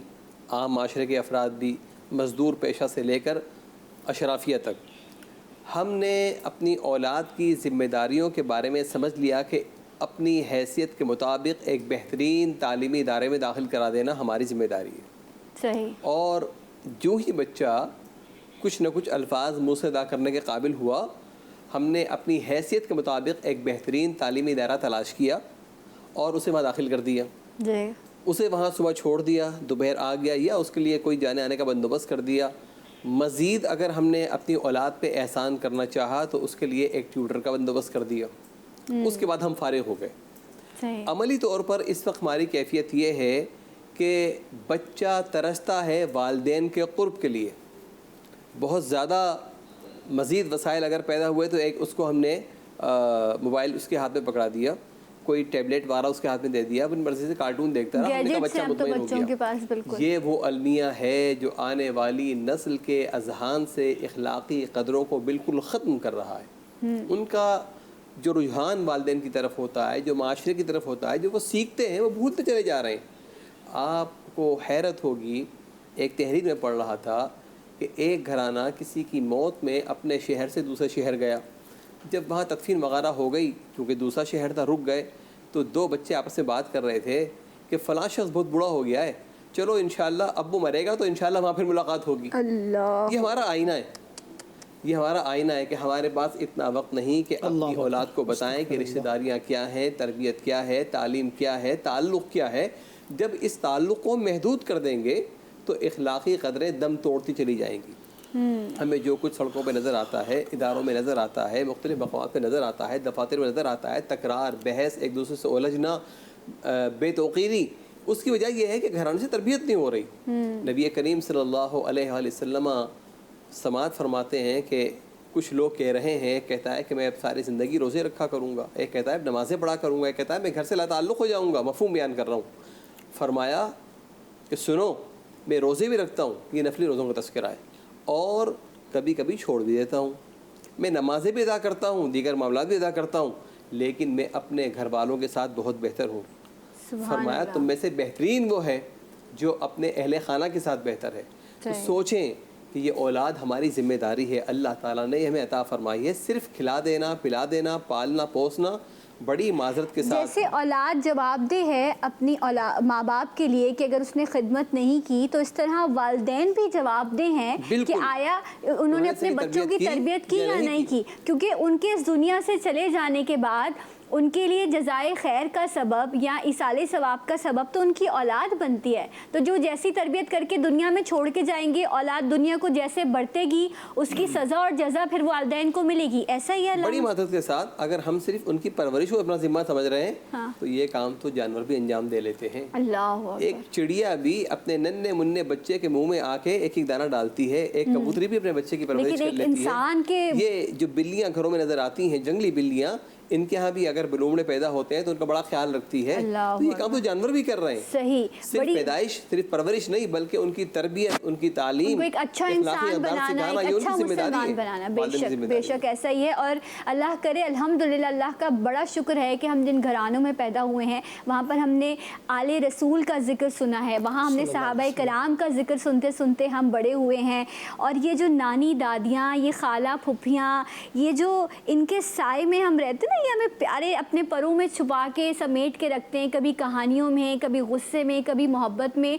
عام معاشرے کے افراد بھی، مزدور پیشہ سے لے کر اشرافیہ تک۔ ہم نے اپنی اولاد کی ذمہ داریوں کے بارے میں سمجھ لیا کہ اپنی حیثیت کے مطابق ایک بہترین تعلیمی ادارے میں داخل کرا دینا ہماری ذمہ داری ہے۔ صحیح۔ اور جو ہی بچہ کچھ نہ کچھ الفاظ منہ سے ادا کرنے کے قابل ہوا، ہم نے اپنی حیثیت کے مطابق ایک بہترین تعلیمی ادارہ تلاش کیا اور اسے وہاں داخل کر دیا۔ جی۔ اسے وہاں صبح چھوڑ دیا، دوپہر آ گیا، یا اس کے لیے کوئی جانے آنے کا بندوبست کر دیا۔ مزید اگر ہم نے اپنی اولاد پہ احسان کرنا چاہا تو اس کے لیے ایک ٹیوٹر کا بندوبست کر دیا۔ اس کے بعد ہم فارغ ہو گئے۔ صحیح۔ عملی طور پر اس وقت ہماری کیفیت یہ ہے کہ بچہ ترستا ہے والدین کے قرب کے لیے۔ بہت زیادہ مزید وسائل اگر پیدا ہوئے تو ایک اس کو ہم نے موبائل اس کے ہاتھ میں پکڑا دیا، کوئی ٹیبلیٹ وغیرہ اس کے ہاتھ میں دے دیا، اپنی مرضی سے کارٹون دیکھتا رہا، ہم نے کہا بچہ مطمئن ہو گیا۔ یہ وہ المیہ ہے جو آنے والی نسل کے اذہان سے اخلاقی قدروں کو بالکل ختم کر رہا ہے۔ ان کا جو رجحان والدین کی طرف ہوتا ہے، جو معاشرے کی طرف ہوتا ہے، جو وہ سیکھتے ہیں، وہ بھولتے چلے جا رہے ہیں۔ آپ کو حیرت ہوگی، ایک تحریر میں پڑھ رہا تھا کہ ایک گھرانہ کسی کی موت میں اپنے شہر سے دوسرے شہر گیا۔ جب وہاں تدفین وغیرہ ہو گئی، کیونکہ دوسرا شہر تھا، رک گئے، تو دو بچے آپس میں بات کر رہے تھے کہ فلاں شخص بہت بوڑھا ہو گیا ہے، چلو انشاءاللہ اب وہ مرے گا تو انشاءاللہ وہاں پھر ملاقات ہوگی۔ اللہ، یہ ہمارا آئینہ ہے، یہ ہمارا آئینہ ہے کہ ہمارے پاس اتنا وقت نہیں کہ اپنی اولاد کو بتائیں کہ رشتہ داریاں کیا ہیں، تربیت کیا ہے، تعلیم کیا ہے، تعلق کیا ہے۔ جب اس تعلق کو محدود کر دیں گے تو اخلاقی قدریں دم توڑتی چلی جائیں گی۔ ہمیں جو کچھ سڑکوں پہ نظر آتا ہے، اداروں میں نظر آتا ہے، مختلف مقامات پہ نظر آتا ہے، دفاتر میں نظر آتا ہے، تکرار، بحث، ایک دوسرے سے الجھنا، بے توقیری، اس کی وجہ یہ ہے کہ گھرانے سے تربیت نہیں ہو رہی۔ نبی کریم صلی اللہ علیہ وآلہ وسلم سماعت فرماتے ہیں کہ کچھ لوگ کہہ رہے ہیں، کہتا ہے کہ میں اب ساری زندگی روزے رکھا کروں گا، ایک کہتا ہے نمازیں پڑھا کروں گا، ایک کہتا ہے میں گھر سے لا تعلق ہو جاؤں گا۔ مفہوم بیان کر رہا ہوں۔ فرمایا کہ سنو، میں روزے بھی رکھتا ہوں، یہ نفلی روزوں کا تذکرہ ہے، اور کبھی کبھی چھوڑ بھی دیتا ہوں، میں نمازیں بھی ادا کرتا ہوں، دیگر معاملات بھی ادا کرتا ہوں، لیکن میں اپنے گھر والوں کے ساتھ بہت بہتر ہوں۔ فرمایا تم میں سے بہترین وہ ہے جو اپنے اہل خانہ کے ساتھ بہتر ہے۔ تو سوچیں کہ یہ اولاد ہماری ذمہ داری ہے، اللہ تعالیٰ نے ہمیں عطا فرمائی ہے۔ صرف کھلا دینا، پلا دینا، پالنا پوسنا بڑی معذرت کے ساتھ، جیسے اولاد جواب دہ ہے اپنی ماں باپ کے لیے کہ اگر اس نے خدمت نہیں کی، تو اس طرح والدین بھی جواب دہ ہیں کہ آیا انہوں نے اپنے بچوں کی تربیت کی یا نہیں کی، کیونکہ ان کے اس دنیا سے چلے جانے کے بعد ان کے لیے جزائے خیر کا سبب یا ایصال ثواب کا سبب تو ان کی اولاد بنتی ہے۔ تو جو جیسی تربیت کر کے دنیا میں چھوڑ کے جائیں گے، اولاد دنیا کو جیسے بڑھتے گی، اس کی سزا اور جزا پھر والدین کو ملے گی۔ ایسا ہی اللہ بڑی معذرت کے ساتھ اگر ہم صرف ان کی پرورش کو اپنا ذمہ سمجھ رہے ہیں تو یہ کام تو جانور بھی انجام دے لیتے ہیں۔ اللہ، ایک چڑیا بھی اپنے ننھے منھے بچے کے منہ میں آ کے ایک ایک دانہ ڈالتی ہے، ایک کبوتری بھی اپنے بچے کی پرورش کر لیتی ہے۔ یہ جو بلیاں گھروں میں نظر آتی ہیں، جنگلی بلیاں، ان کے ہاں بھی اگر بلومڑے پیدا ہوتے ہیں تو ان کا بڑا خیال رکھتی ہے. تو یہ کام تو جانور بھی کر رہے ہیں. صحیح. صرف پیدائش صرف پرورش نہیں بلکہ ان کی تربیت, ان کی تعلیم, ان کو ایک اچھا انسان بنانا, ایک اچھا مسلمان بنانا. بے شک ایسا ہی ہے. اور اللہ کرے الحمدللہ, اللہ کا بڑا شکر ہے کہ ہم جن گھرانوں میں پیدا ہوئے ہیں وہاں پر ہم نے آل رسول کا ذکر سنا ہے, وہاں ہم نے صحابہ کرام کا ذکر سنتے سنتے ہم بڑے ہوئے ہیں. اور یہ جو نانی دادیاں, یہ خالہ پھپھیاں, یہ جو ان کے سائے میں ہم رہتے ہیں نا, یہ ہمیں پیارے اپنے پروں میں چھپا کے سمیٹ کے رکھتے ہیں, کبھی کہانیوں میں, کبھی غصے میں, کبھی محبت میں.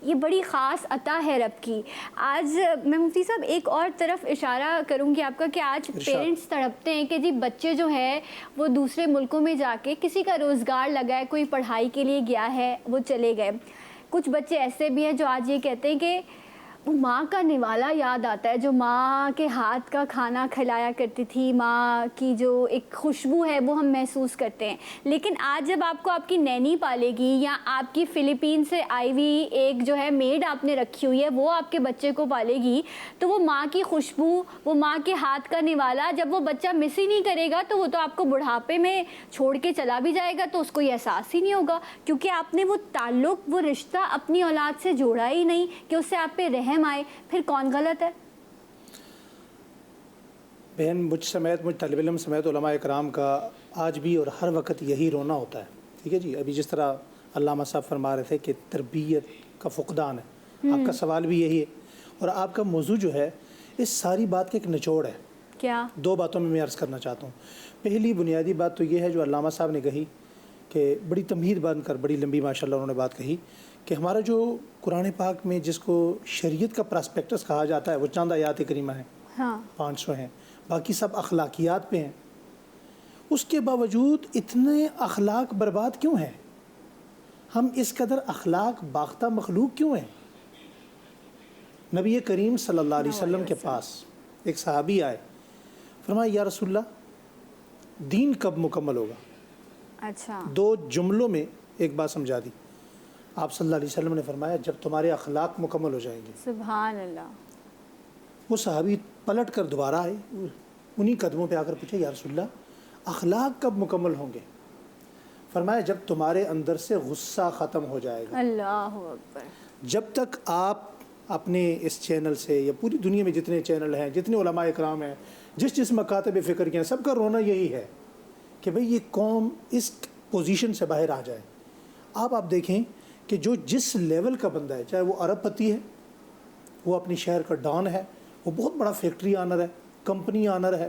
یہ بڑی خاص عطا ہے رب کی. آج میں مفتی صاحب ایک اور طرف اشارہ کروں گی آپ کا کہ آج پیرنٹس تڑپتے ہیں کہ جی بچے جو ہے وہ دوسرے ملکوں میں جا کے کسی کا روزگار لگا ہے, کوئی پڑھائی کے لیے گیا ہے, وہ چلے گئے. کچھ بچے ایسے بھی ہیں جو آج یہ کہتے ہیں کہ ماں کا نوالا یاد آتا ہے, جو ماں کے ہاتھ کا کھانا کھلایا کرتی تھی, ماں کی جو ایک خوشبو ہے وہ ہم محسوس کرتے ہیں. لیکن آج جب آپ کو آپ کی نینی پالے گی یا آپ کی فلپین سے آئی ہوئی ایک جو ہے میڈ آپ نے رکھی ہوئی ہے وہ آپ کے بچے کو پالے گی, تو وہ ماں کی خوشبو, وہ ماں کے ہاتھ کا نوالا جب وہ بچہ مس ہی نہیں کرے گا تو وہ تو آپ کو بڑھاپے میں چھوڑ کے چلا بھی جائے گا تو اس کو یہ احساس ہی نہیں ہوگا, کیونکہ آپ نے وہ تعلق, وہ رشتہ اپنی اولاد سے جوڑا ہی نہیں کہ اس سے آپ پہ رحم آئے. پھر کون غلط ہے؟ بہن, مجھ سمیت, مجھ طالب علم سمیت علماء اکرام کا آج بھی اور ہر وقت یہی رونا ہوتا ہے. ٹھیک ہے جی, ابھی جس طرح علامہ صاحب فرما رہے تھے کہ تربیت کا فقدان ہے, آپ کا سوال بھی یہی ہے اور آپ کا موضوع جو ہے اس ساری بات کا ایک نچوڑ ہے. کیا؟ دو باتوں میں عرض کرنا چاہتا ہوں. پہلی بنیادی بات تو یہ ہے جو علامہ صاحب نے کہی کہ بڑی تمہید بن کر, بڑی لمبی ماشاءاللہ انہوں نے بات کہی کہ ہمارا جو قرآن پاک میں جس کو شریعت کا پراسپیکٹس کہا جاتا ہے وہ چند آیات کریمہ ہیں, 500 ہیں, باقی سب اخلاقیات پہ ہیں. اس کے باوجود اتنے اخلاق برباد کیوں ہیں؟ ہم اس قدر اخلاق باختہ مخلوق کیوں ہیں؟ نبی کریم صلی اللہ علیہ وسلم کے پاس ایک صحابی آئے, فرمایا یا رسول اللہ دین کب مکمل ہوگا؟ اچھا, 2 جملوں میں ایک بات سمجھا دی. آپ صلی اللہ علیہ وسلم نے فرمایا جب تمہارے اخلاق مکمل ہو جائیں گے. سبحان اللہ. وہ صحابی پلٹ کر دوبارہ آئے, انہی قدموں پہ آ کر پوچھا یا رسول اللہ اخلاق کب مکمل ہوں گے؟ فرمایا جب تمہارے اندر سے غصہ ختم ہو جائے گا. اللہ اکبر. جب تک آپ اپنے اس چینل سے یا پوری دنیا میں جتنے چینل ہیں, جتنے علماء اکرام ہیں, جس مکاتب فکر کے ہیں, سب کا رونا یہی ہے کہ بھئی یہ قوم اس پوزیشن سے باہر آ جائے. آپ دیکھیں کہ جو جس لیول کا بندہ ہے, چاہے وہ ارب پتی ہے, وہ اپنی شہر کا ڈان ہے, وہ بہت بڑا فیکٹری آنر ہے, کمپنی آنر ہے,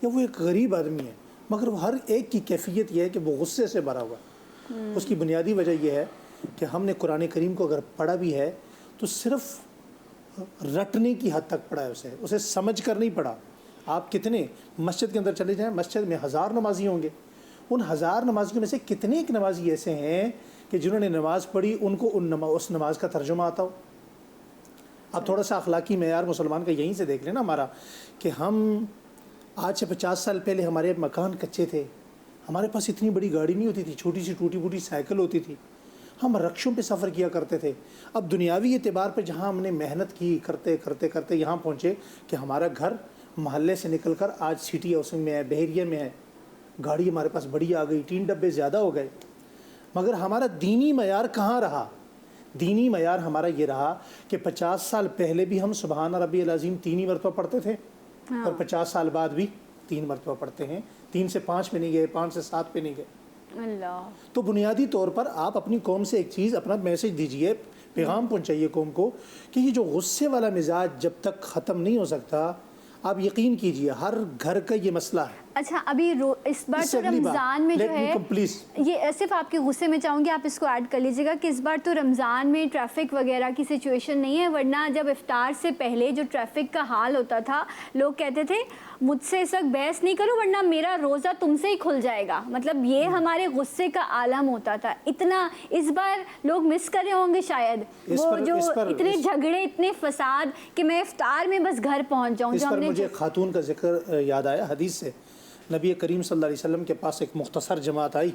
یا وہ ایک غریب آدمی ہے, مگر وہ ہر ایک کی کیفیت یہ ہے کہ وہ غصے سے بھرا ہوا ہے. اس کی بنیادی وجہ یہ ہے کہ ہم نے قرآن کریم کو اگر پڑھا بھی ہے تو صرف رٹنے کی حد تک پڑھا ہے, اسے سمجھ کر نہیں پڑھا. آپ کتنے مسجد کے اندر چلے جائیں, مسجد میں 1000 نمازی ہوں گے, ان 1000 نمازیوں میں سے کتنے ایک نمازی ایسے ہیں کہ جنہوں نے نماز پڑھی ان کو اس نماز کا ترجمہ آتا ہو؟ اب تھوڑا سا اخلاقی معیار مسلمان کا یہیں سے دیکھ لیں نا ہمارا, کہ ہم آج سے 50 سال پہلے ہمارے مکان کچے تھے, ہمارے پاس اتنی بڑی گاڑی نہیں ہوتی تھی, چھوٹی سی ٹوٹی پھوٹی سائیکل ہوتی تھی, ہم رکشوں پہ سفر کیا کرتے تھے. اب دنیاوی اعتبار پہ جہاں ہم نے محنت کی کرتے کرتے کرتے یہاں پہنچے کہ ہمارا گھر محلے سے نکل کر آج سٹی ہاؤسنگ میں ہے, بحریہ میں ہے, گاڑی ہمارے پاس بڑی آ گئی, 3 ڈبے زیادہ ہو گئے, مگر ہمارا دینی معیار کہاں رہا؟ دینی معیار ہمارا یہ رہا کہ 50 سال پہلے بھی ہم سبحان ربی العظیم 3 ہی مرتبہ پڑھتے تھے, اور 50 سال بعد بھی 3 مرتبہ پڑھتے ہیں. 3 سے 5 پہ نہیں گئے, 5 سے 7 پہ نہیں گئے. اللہ. تو بنیادی طور پر آپ اپنی قوم سے ایک چیز, اپنا میسج دیجئے, پیغام پہنچائیے قوم کو کہ یہ جو غصے والا مزاج جب تک ختم نہیں ہو سکتا, آپ یقین کیجئے ہر گھر کا یہ مسئلہ ہے. اچھا, ابھی اس بار تو رمضان میں جو ہے, یہ صرف آپ کے غصے میں چاہوں گی آپ اس کو ایڈ کر لیجیے گا کہ اس بار تو رمضان میں ٹریفک وغیرہ کی سچویشن نہیں ہے, ورنہ جب افطار سے پہلے جو ٹریفک کا حال ہوتا تھا, لوگ کہتے تھے مجھ سے اس وقت بحث نہیں کرو ورنہ میرا روزہ تم سے ہی کھل جائے گا. مطلب یہ ہمارے غصے کا عالم ہوتا تھا. اتنا اس بار لوگ مس کر رہے ہوں گے شاید, وہ جو اتنے جھگڑے, اتنے فساد کہ میں افطار میں بس گھر پہنچ جاؤں. اس پر مجھے خاتون کا ذکر یاد آیا حدیث سے. نبی کریم صلی اللہ علیہ وسلم کے پاس ایک مختصر جماعت آئی,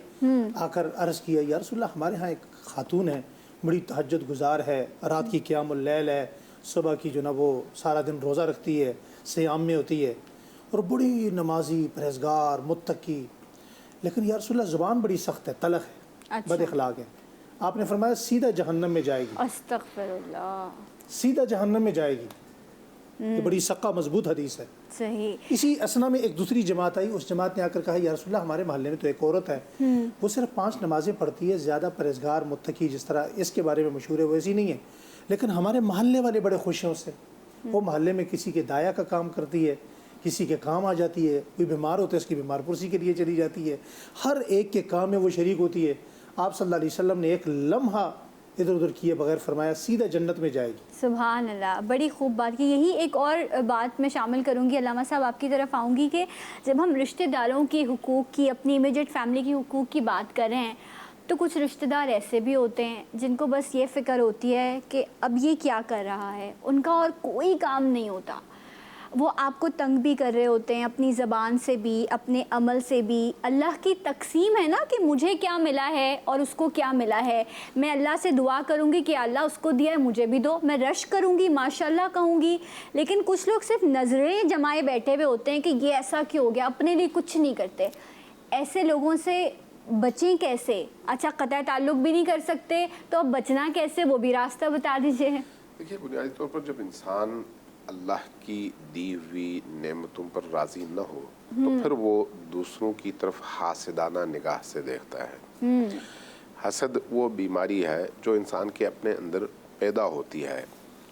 آ کر عرض کیا یا رسول اللہ ہمارے ہاں ایک خاتون ہے, بڑی تہجد گزار ہے, رات کی قیام اللیل ہے, صبح کی جو نا وہ سارا دن روزہ رکھتی ہے, صیام میں ہوتی ہے, اور بڑی نمازی, پرہیزگار, متقی. لیکن یا رسول اللہ زبان بڑی سخت ہے، تلخ ہے، بد اخلاق ہے. آپ نے فرمایا سیدھا جہنم میں جائے گی. استغفر اللہ. سیدھا جہنم میں جائے گی. یہ بڑی سقہ مضبوط حدیث ہے. صحیح. اسی اسنا میں ایک دوسری جماعت آئی. اس جماعت نے آ کر کہا یا رسول اللہ ہمارے محلے میں تو ایک عورت ہے، وہ صرف 5 نمازیں پڑھتی ہے، زیادہ پرہیزگار متقی، جس طرح اس کے بارے میں مشہور ہے وہ ایسی نہیں ہے، لیکن ہمارے محلے والے بڑے خوش ہیں اس سے. وہ محلے میں کسی کے دایا کا کام کرتی ہے، کسی کے کام آ جاتی ہے، کوئی بیمار ہوتا ہے اس کی بیمار پرسی کے لیے چلی جاتی ہے، ہر ایک کے کام میں وہ شریک ہوتی ہے. آپ صلی اللہ علیہ وسلم نے ایک لمحہ ادھر ادھر کیے بغیر فرمایا سیدھا جنت میں جائے گی. سبحان اللہ. بڑی خوب بات کی. یہی ایک اور بات میں شامل کروں گی، علامہ صاحب آپ کی طرف آؤں گی، کہ جب ہم رشتہ داروں کی حقوق کی، اپنی امیجیٹ فیملی کی حقوق کی بات کر رہے ہیں، تو کچھ رشتہ دار ایسے بھی ہوتے ہیں جن کو بس یہ فکر ہوتی ہے کہ اب یہ کیا کر رہا ہے، ان کا اور کوئی کام نہیں ہوتا. وہ آپ کو تنگ بھی کر رہے ہوتے ہیں، اپنی زبان سے بھی، اپنے عمل سے بھی. اللہ کی تقسیم ہے نا کہ مجھے کیا ملا ہے اور اس کو کیا ملا ہے. میں اللہ سے دعا کروں گی کہ اللہ اس کو دیا ہے مجھے بھی دو، میں رش کروں گی، ماشاءاللہ کہوں گی. لیکن کچھ لوگ صرف نظریں جمائے بیٹھے ہوئے ہوتے ہیں کہ یہ ایسا کیوں ہو گیا، اپنے لیے کچھ نہیں کرتے. ایسے لوگوں سے بچیں کیسے؟ اچھا قطع تعلق بھی نہیں کر سکتے تو اب بچنا کیسے، وہ بھی راستہ بتا دیجیے. دیکھیے بنیادی طور پر جب انسان اللہ کی دی ہوئی نعمتوں پر راضی نہ ہو تو پھر وہ دوسروں کی طرف حاسدانہ نگاہ سے دیکھتا ہے. حسد وہ بیماری ہے جو انسان کے اپنے اندر پیدا ہوتی ہے.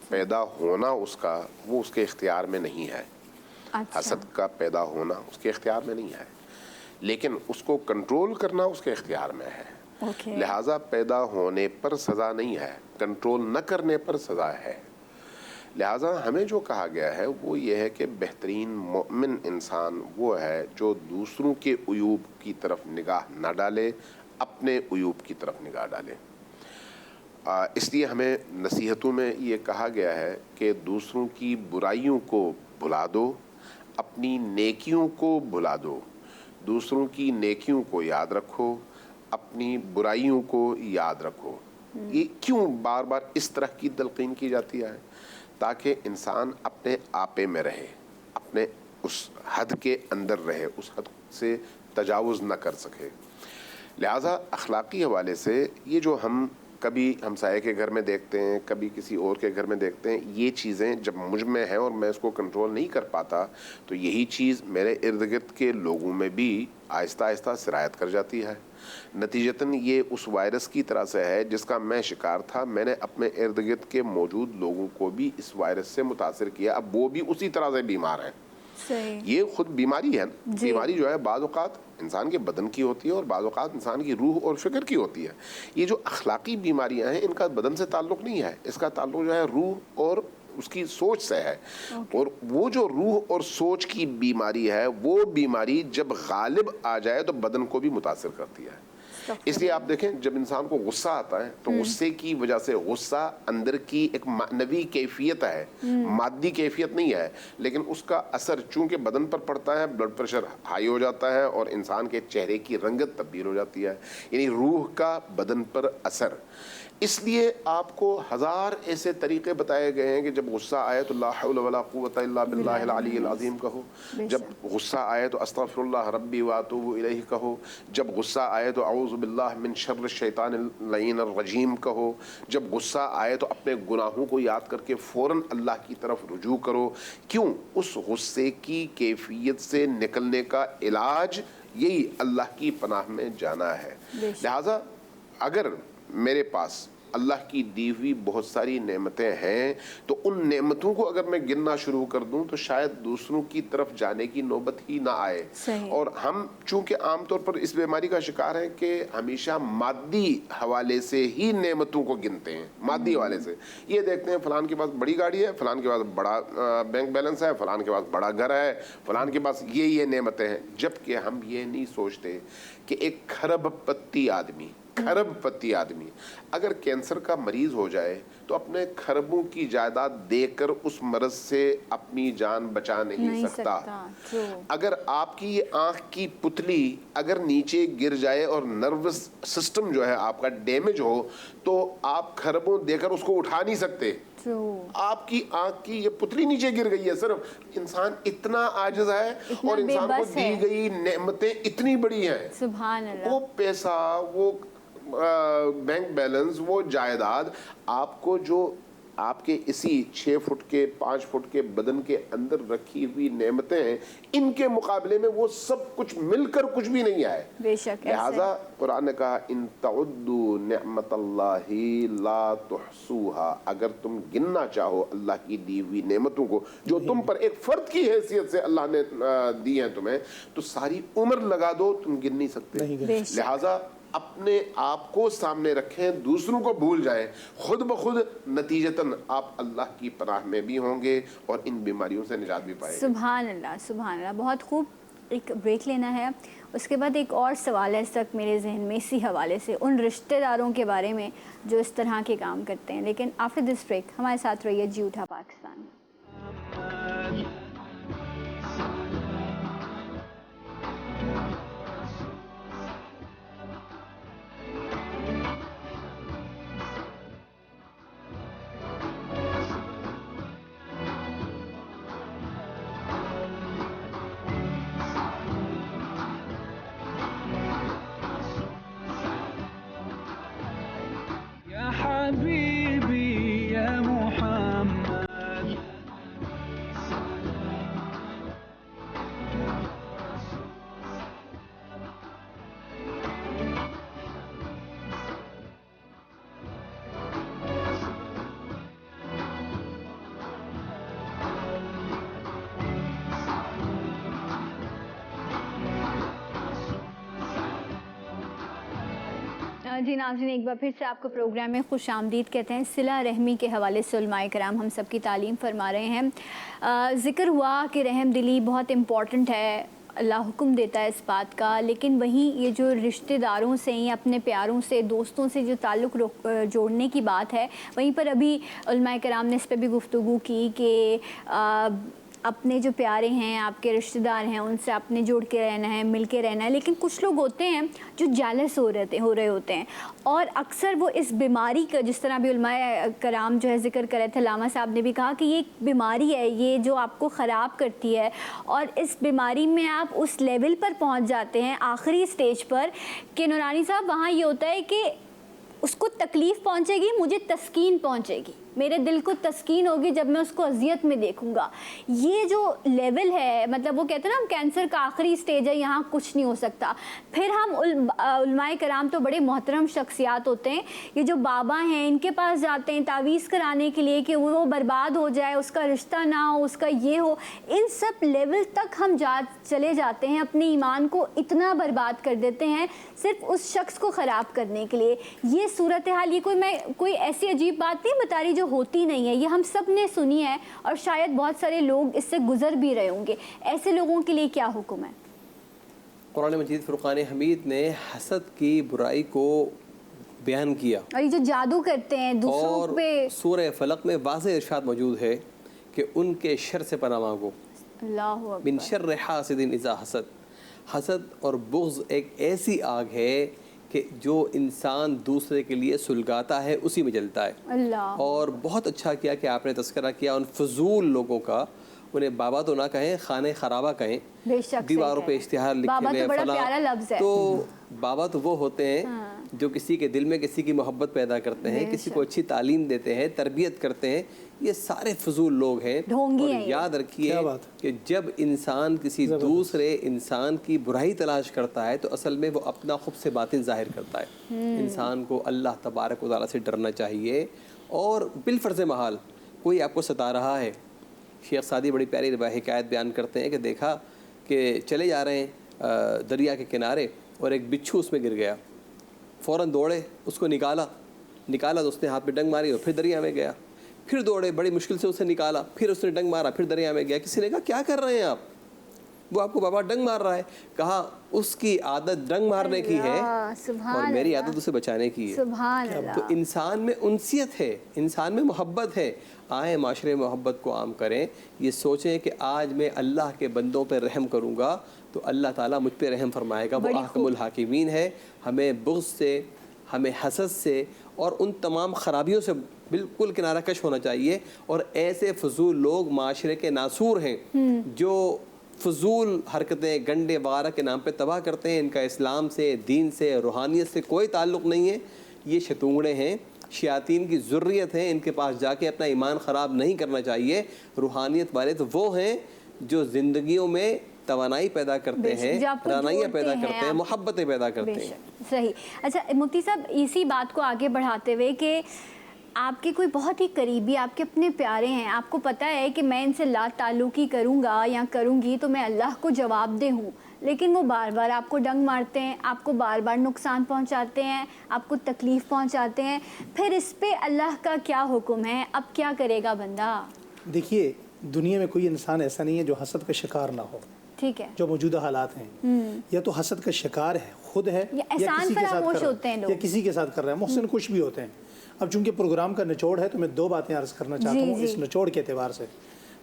پیدا ہونا اس کا، وہ اس کے اختیار میں نہیں ہے. حسد کا پیدا ہونا اس کے اختیار میں نہیں ہے، لیکن اس کو کنٹرول کرنا اس کے اختیار میں ہے. لہٰذا پیدا ہونے پر سزا نہیں ہے، کنٹرول نہ کرنے پر سزا ہے. لہٰذا ہمیں جو کہا گیا ہے وہ یہ ہے کہ بہترین مومن انسان وہ ہے جو دوسروں کے عیوب کی طرف نگاہ نہ ڈالے، اپنے عیوب کی طرف نگاہ ڈالے. اس لیے ہمیں نصیحتوں میں یہ کہا گیا ہے کہ دوسروں کی برائیوں کو بھلا دو، اپنی نیکیوں کو بھلا دو. دوسروں کی نیکیوں کو یاد رکھو، اپنی برائیوں کو یاد رکھو. یہ کیوں بار بار اس طرح کی تلقین کی جاتی ہے؟ تاکہ انسان اپنے آپے میں رہے، اپنے اس حد کے اندر رہے، اس حد سے تجاوز نہ کر سکے. لہٰذا اخلاقی حوالے سے یہ جو ہم کبھی ہمسائے کے گھر میں دیکھتے ہیں، کبھی کسی اور کے گھر میں دیکھتے ہیں، یہ چیزیں جب مجھ میں ہیں اور میں اس کو کنٹرول نہیں کر پاتا تو یہی چیز میرے ارد گرد کے لوگوں میں بھی آہستہ آہستہ سرایت کر جاتی ہے. نتیجتاً یہ اس وائرس کی طرح سے ہے جس کا میں شکار تھا، میں نے اپنے ارد گرد کے موجود لوگوں کو بھی اس وائرس سے متاثر کیا، اب وہ بھی اسی طرح سے بیمار ہیں. یہ خود بیماری ہے. بیماری جو ہے بعض اوقات انسان کے بدن کی ہوتی ہے اور بعض اوقات انسان کی روح اور فکر کی ہوتی ہے. یہ جو اخلاقی بیماریاں ہیں ان کا بدن سے تعلق نہیں ہے، اس کا تعلق جو ہے روح اور اس کی سوچ سے ہے. اور وہ جو روح اور سوچ کی بیماری ہے، وہ بیماری جب غالب آ جائے تو بدن کو بھی متاثر کرتی ہے. اس لیے آپ دیکھیں جب انسان کو غصہ آتا ہے تو غصے کی وجہ سے، غصہ اندر کی ایک معنوی کیفیت ہے، مادی کیفیت نہیں ہے، لیکن اس کا اثر چونکہ بدن پر پڑتا ہے، بلڈ پریشر ہائی ہو جاتا ہے اور انسان کے چہرے کی رنگت تبدیل ہو جاتی ہے. یعنی روح کا بدن پر اثر. اس لیے آپ کو 1000 ایسے طریقے بتائے گئے ہیں کہ جب غصہ آئے تو لا حول ولا قوت الا باللہ العلی العظیم کہو، جب غصہ آئے تو استغفر اللہ ربی واتوب الیہ کہو، جب غصہ آئے تو اعوذ باللہ من شر الشیطان اللعین الرجیم کہو، جب غصہ آئے تو اپنے گناہوں کو یاد کر کے فوراً اللہ کی طرف رجوع کرو. کیوں؟ اس غصے کی کیفیت سے نکلنے کا علاج یہی اللہ کی پناہ میں جانا ہے. لہٰذا اگر میرے پاس اللہ کی دی ہوئی بہت ساری نعمتیں ہیں تو ان نعمتوں کو اگر میں گننا شروع کر دوں تو شاید دوسروں کی طرف جانے کی نوبت ہی نہ آئے. اور ہم چونکہ عام طور پر اس بیماری کا شکار ہیں کہ ہمیشہ مادی حوالے سے ہی نعمتوں کو گنتے ہیں. مادی حوالے سے یہ دیکھتے ہیں فلان کے پاس بڑی گاڑی ہے، فلان کے پاس بڑا بینک بیلنس ہے، فلان کے پاس بڑا گھر ہے، فلان کے پاس یہ نعمتیں ہیں. جبکہ ہم یہ نہیں سوچتے کہ ایک کھرب پتی آدمی اگر کینسر کا مریض ہو جائے تو اپنے خربوں کی جائیداد دے کر اس مرض سے اپنی جان بچا نہیں سکتا. اگر آپ کی یہ آنکھ کی پتلی اگر نیچے گر جائے اور نروس سسٹم جو ہے آپ کا ڈیمیج ہو تو آپ خربوں دے کر اس کو اٹھا نہیں سکتے. آپ کی آنکھ کی یہ پتلی نیچے گر گئی ہے. صرف انسان اتنا عاجز ہے اور انسان کو دی گئی نعمتیں اتنی بڑی ہیں. سبحان اللہ. وہ پیسہ، وہ بینک بیلنس، وہ جائیداد آپ کو جو آپ کے اسی 6 فٹ کے 5 فٹ کے بدن کے اندر رکھی ہوئی نعمتیں ہیں، ان کے مقابلے میں وہ سب کچھ مل کر کچھ بھی نہیں آئے. بے شک. لہذا قرآن نے کہا ان تعدوا نعمت اللہ لا تحصوها، اگر تم گننا چاہو اللہ کی دی ہوئی نعمتوں کو جو تم پر ایک فرد کی حیثیت سے اللہ نے دی ہیں تمہیں، تو ساری عمر لگا دو تم گن نہیں سکتے. لہذا اپنے آپ کو سامنے رکھیں، دوسروں کو بھول جائیں، خود بخود نتیجتاً آپ اللہ کی پناہ میں بھی ہوں گے اور ان بیماریوں سے نجات بھی پائیں گے. سبحان اللہ، سبحان اللہ. بہت خوب. ایک بریک لینا ہے، اس کے بعد ایک اور سوال ہے اس وقت میرے ذہن میں اسی حوالے سے، ان رشتہ داروں کے بارے میں جو اس طرح کے کام کرتے ہیں. لیکن آفٹر دس بریک ہمارے ساتھ رہیے جی اٹھا پاکستان. يا حبيبي يا محمد جی ناظرین، ایک بار پھر سے آپ کو پروگرام میں خوش آمدید کہتے ہیں. صلہ رحمی کے حوالے سے علماء کرام ہم سب کی تعلیم فرما رہے ہیں. ذکر ہوا کہ رحم دلی بہت امپورٹنٹ ہے، اللہ حکم دیتا ہے اس بات کا، لیکن وہیں یہ جو رشتہ داروں سے یا اپنے پیاروں سے، دوستوں سے جو تعلق جوڑنے کی بات ہے، وہیں پر ابھی علماء کرام نے اس پہ بھی گفتگو کی کہ اپنے جو پیارے ہیں، آپ کے رشتہ دار ہیں، ان سے آپ نے جوڑ کے رہنا ہے، مل کے رہنا ہے. لیکن کچھ لوگ ہوتے ہیں جو جیلس ہو رہے ہوتے ہیں، اور اکثر وہ اس بیماری کا، جس طرح بھی علماء کرام جو ہے ذکر کر رہے تھے، علامہ صاحب نے بھی کہا کہ یہ ایک بیماری ہے، یہ جو آپ کو خراب کرتی ہے، اور اس بیماری میں آپ اس لیول پر پہنچ جاتے ہیں آخری سٹیج پر کہ نورانی صاحب وہاں یہ ہوتا ہے کہ اس کو تکلیف پہنچے گی، مجھے تسکین پہنچے گی، میرے دل کو تسکین ہوگی جب میں اس کو اذیت میں دیکھوں گا. یہ جو لیول ہے، مطلب وہ کہتے ہیں نا کینسر کا آخری سٹیج ہے، یہاں کچھ نہیں ہو سکتا. پھر ہم علماء کرام تو بڑے محترم شخصیات ہوتے ہیں، یہ جو بابا ہیں ان کے پاس جاتے ہیں تعویذ کرانے کے لیے کہ وہ برباد ہو جائے، اس کا رشتہ نہ ہو، اس کا یہ ہو. ان سب لیول تک ہم چلے جاتے ہیں، اپنے ایمان کو اتنا برباد کر دیتے ہیں صرف اس شخص کو خراب کرنے کے لیے. یہ صورتحال، یہ کوئی ایسی عجیب بات نہیں بتا رہی جو ہوتی نہیں ہے، یہ ہم سب نے سنی ہے، اور شاید بہت سارے لوگ اس سے گزر بھی رہے ہوں گے. ایسے لوگوں کے لیے کیا حکم ہے؟ قرآن مجید فرقان حمید نے حسد کی برائی کو بیان کیا، اور یہ جو جادو کرتے ہیں دوسروں پہ، اور سورہ فلق میں واضح ارشاد موجود ہے کہ ان کے شر سے پناہ مانگو. اللہ اکبر. من شر حاسد اذا حسد. حسد اور بغض ایک ایسی آگ ہے کہ جو انسان دوسرے کے لیے سلگاتا ہے اسی میں جلتا ہے. اللہ. اور بہت اچھا کیا کہ آپ نے تذکرہ کیا ان فضول لوگوں کا. انہیں بابا تو نہ کہیں، خانہ خرابہ کہیں. بے شک دیواروں پہ اشتہار لکھے ہوئے بڑا پیارا لفظ ہے. تو بابا تو وہ ہوتے ہیں جو کسی کے دل میں کسی کی محبت پیدا کرتے ہیں، کسی کو اچھی تعلیم دیتے ہیں، تربیت کرتے ہیں. یہ سارے فضول لوگ ہیں. اور یاد رکھیے کہ جب انسان کسی دوسرے انسان کی برائی تلاش کرتا ہے تو اصل میں وہ اپنا خود سے باطن ظاہر کرتا ہے. انسان کو اللہ تبارک و تعالیٰ سے ڈرنا چاہیے. اور بالفرض محال کوئی آپ کو ستا رہا ہے، شیخ سعدی بڑی پیاری حکایت بیان کرتے ہیں کہ دیکھا کہ چلے جا رہے ہیں دریا کے کنارے اور ایک بچھو اس میں گر گیا. فوراً دوڑے، اس کو نکالا تو اس نے ہاتھ میں ڈنگ ماری اور پھر دریا میں گیا. پھر دوڑے، بڑی مشکل سے اسے نکالا، پھر اس نے ڈنگ مارا، پھر دریا میں گیا. کسی نے کہا کیا کر رہے ہیں آپ؟ وہ آپ کو بار بار ڈنگ مار رہا ہے. کہا اس کی عادت ڈنگ مارنے کی ہے اور میری عادت اسے بچانے کی ہے. سبحان اللہ. تو انسان میں انسیت ہے, انسان میں محبت ہے. آئیں معاشرے میں محبت کو عام کریں. یہ سوچیں کہ آج میں اللہ کے بندوں پہ رحم کروں گا تو اللہ تعالیٰ مجھ پہ رحم فرمائے گا. وہ احکم الحاکمین ہے. ہمیں بغض سے, ہمیں حسد سے اور ان تمام خرابیوں سے بالکل کنارہ کش ہونا چاہیے. اور ایسے فضول لوگ معاشرے کے ناسور ہیں جو فضول حرکتیں گنڈے وغیرہ کے نام پہ تباہ کرتے ہیں. ان کا اسلام سے, دین سے, روحانیت سے کوئی تعلق نہیں ہے. یہ شتونگڑے ہیں, شیاطین کی ذریت ہیں. ان کے پاس جا کے اپنا ایمان خراب نہیں کرنا چاہیے. روحانیت والے تو وہ ہیں جو زندگیوں میں توانائی پیدا کرتے ہیں, رانائیاں پیدا کرتے ہیں, محبتیں پیدا کرتے ہیں. صحیح. اچھا مفتی صاحب, اسی بات کو آگے بڑھاتے ہوئے کہ آپ کے کوئی بہت ہی قریبی, آپ کے اپنے پیارے ہیں, آپ کو پتہ ہے کہ میں ان سے لا تعلقی کروں گا یا کروں گی تو میں اللہ کو جواب دہ ہوں, لیکن وہ بار بار آپ کو ڈنگ مارتے ہیں, آپ کو بار بار نقصان پہنچاتے ہیں, آپ کو تکلیف پہنچاتے ہیں, پھر اس پہ اللہ کا کیا حکم ہے؟ اب کیا کرے گا بندہ؟ دیکھیے, دنیا میں کوئی انسان ایسا نہیں ہے جو حسد کا شکار نہ ہو. ٹھیک ہے, جو موجودہ حالات ہیں, یا تو حسد کا شکار ہے, خود ہے, یا احسان فراموش ہوتے ہیں لوگ, یا کسی کے ساتھ کر رہے ہیں. محسن کچھ بھی ہوتے ہیں. اب چونکہ پروگرام کا نچوڑ ہے تو میں دو باتیں عرض کرنا چاہتا ہوں اس نچوڑ کے اعتبار سے.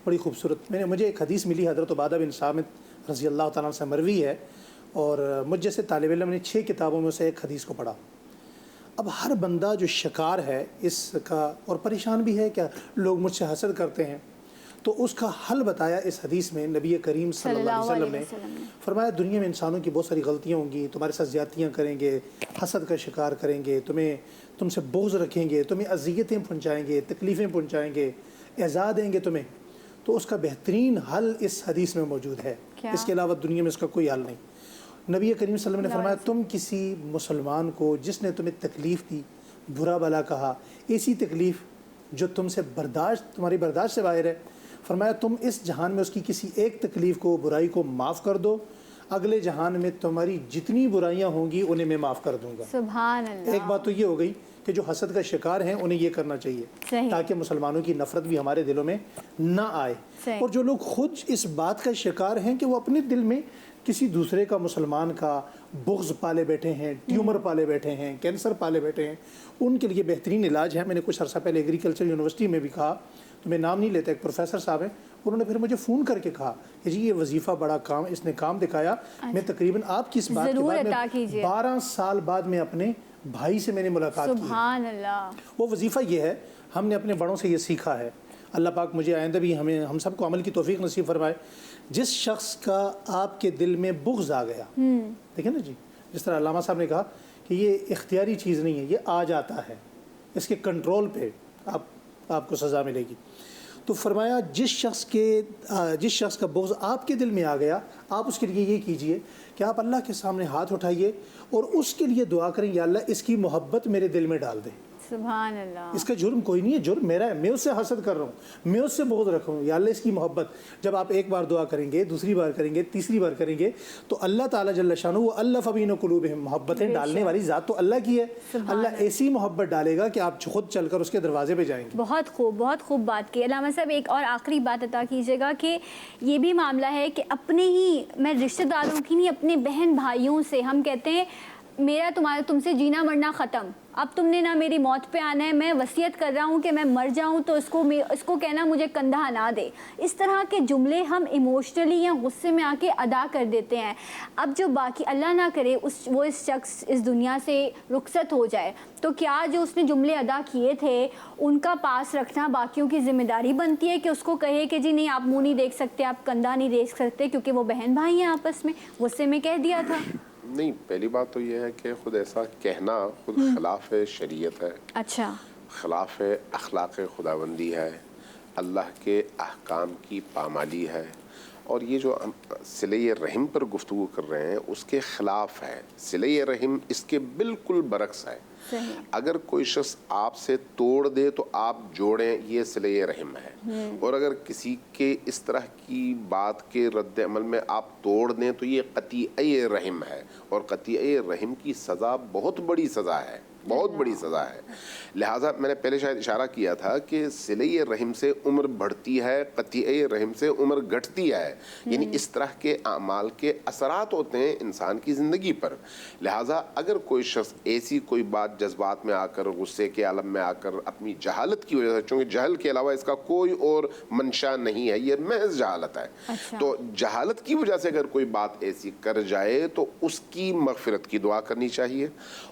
بڑی خوبصورت مجھے ایک حدیث ملی, حضرت عبادہ بن صامت رضی اللہ تعالیٰ سے مروی ہے, اور مجھ جیسے طالب علم نے 6 کتابوں میں سے ایک حدیث کو پڑھا. اب ہر بندہ جو شکار ہے اس کا, اور پریشان بھی ہے کہ لوگ مجھ سے حسد کرتے ہیں, تو اس کا حل بتایا اس حدیث میں نبی کریم صلی اللہ علیہ وسلم نے. فرمایا دنیا میں انسانوں کی بہت ساری غلطیاں ہوں گی, تمہارے ساتھ زیادتیاں کریں گے, حسد کا شکار کریں گے, تم سے بغض رکھیں گے, تمہیں اذیتیں پہنچائیں گے, تکلیفیں پہنچائیں گے, ایذا دیں گے تمہیں. تو اس کا بہترین حل اس حدیث میں موجود ہے. اس کے علاوہ دنیا میں اس کا کوئی حل نہیں. نبی کریم صلی اللہ علیہ وسلم نے فرمایا تم کسی مسلمان کو جس نے تمہیں تکلیف دی, برا بھلا کہا, ایسی تکلیف جو تم سے تمہاری برداشت سے باہر ہے, فرمایا تم اس جہان میں اس کی کسی ایک تکلیف کو, برائی کو معاف کر دو, اگلے جہان میں تمہاری جتنی برائیاں ہوں گی انہیں میں معاف کر دوں گا. سبحان اللہ. ایک بات تو یہ ہو گئی کہ جو حسد کا شکار ہیں انہیں یہ کرنا چاہیے تاکہ مسلمانوں کی نفرت بھی ہمارے دلوں میں نہ آئے. اور جو لوگ خود اس بات کا شکار ہیں کہ وہ اپنے دل میں کسی دوسرے کا, مسلمان کا بغض پالے بیٹھے ہیں, ٹیومر پالے بیٹھے ہیں, کینسر پالے بیٹھے ہیں, ان کے لیے بہترین علاج ہے. میں نے کچھ عرصہ پہلے ایگریکلچر یونیورسٹی میں بھی کہا, تو میں نام نہیں لیتا, ایک پروفیسر صاحب ہیں, انہوں نے پھر مجھے فون کر کے کہا کہ جی یہ وظیفہ بڑا کام, اس نے کام دکھایا. میں تقریباً آپ کی اس بات کے بعد 12 سال بعد میں اپنے بھائی سے میں نے ملاقات کی. سبحان اللہ. وہ وظیفہ یہ ہے, ہم نے اپنے بڑوں سے یہ سیکھا ہے. اللہ پاک مجھے آئندہ بھی ہم سب کو عمل کی توفیق نصیب فرمائے. جس شخص کا آپ کے دل میں بغض آ گیا, دیکھیں نا جی, جس طرح علامہ صاحب نے کہا کہ یہ اختیاری چیز نہیں ہے, یہ آ جاتا ہے, اس کے کنٹرول پہ آپ کو سزا ملے گی. تو فرمایا جس شخص کا بغض آپ کے دل میں آ گیا, آپ اس کے لیے یہ کیجئے کہ آپ اللہ کے سامنے ہاتھ اٹھائیے اور اس کے لیے دعا کریں, یا اللہ اس کی محبت میرے دل میں ڈال دے. سبحان اللہ. اس کا جرم کوئی نہیں ہے, جرم میرا ہے, میں اس سے حسد کر رہا ہوں, میں اس سے بغض رکھ رہا ہوں. یا اللہ اس کی محبت. جب آپ ایک بار دعا کریں گے, دوسری بار کریں گے, تیسری بار کریں گے, تو اللہ تعالیٰ جل شانہ وہ الف بین قلوبہم, محبتیں ڈالنے والی ذات تو اللہ کی ہے. اللہ ایسی محبت ڈالے گا کہ آپ خود چل کر اس کے دروازے پہ جائیں گے. بہت خوب بات کی علامہ صاحب. ایک اور آخری بات عطا کیجیے گا کہ یہ بھی معاملہ ہے کہ اپنے ہی, میں رشتہ داروں کی نہیں, اپنے بہن بھائیوں سے ہم کہتے ہیں میرا تم سے جینا مرنا ختم, اب تم نے نہ میری موت پہ آنا ہے, میں وصیت کر رہا ہوں کہ میں مر جاؤں تو اس کو کہنا مجھے کندھا نہ دے. اس طرح کے جملے ہم ایموشنلی یا غصے میں آ کے ادا کر دیتے ہیں. اب جو باقی اللہ نہ کرے وہ اس شخص اس دنیا سے رخصت ہو جائے, تو کیا جو اس نے جملے ادا کیے تھے ان کا پاس رکھنا باقیوں کی ذمہ داری بنتی ہے کہ اس کو کہے کہ جی نہیں آپ منہ نہیں دیکھ سکتے, آپ کندھا نہیں دیکھ سکتے, کیونکہ وہ بہن بھائی ہیں آپس میں, غصے میں کہہ دیا تھا. نہیں, پہلی بات تو یہ ہے کہ خود ایسا کہنا خود خلاف شریعت ہے. اچھا. خلاف اخلاق خداوندی ہے, اللہ کے احکام کی پامالی ہے, اور یہ جو ہم صلہ رحم پر گفتگو کر رہے ہیں اس کے خلاف ہے. صلہ رحم اس کے بالکل برعکس ہے. اگر کوئی شخص آپ سے توڑ دے تو آپ جوڑیں, یہ صلہ رحم ہے. اور اگر کسی کے اس طرح کی بات کے رد عمل میں آپ توڑ دیں تو یہ قطیع رحم ہے, اور قطیع رحم کی سزا بہت بڑی سزا ہے. بہت بڑی سزا ہے. لہٰذا میں نے پہلے شاید اشارہ کیا تھا کہ صلہ رحم سے عمر بڑھتی ہے، قطع رحم سے عمر گھٹتی ہے. یعنی اس طرح کے اعمال کے اثرات ہوتے ہیں انسان کی زندگی پر. لہٰذا اگر کوئی شخص ایسی کوئی بات جذبات میں آ کر، غصے کے عالم میں آ کر، اپنی جہالت کی وجہ سے، چونکہ جہل کے علاوہ اس کا کوئی اور منشا نہیں ہے، یہ محض جہالت ہے. تو جہالت کی وجہ سے اگر کوئی بات ایسی کر جائے تو اس کی مغفرت کی دعا کرنی چاہیے،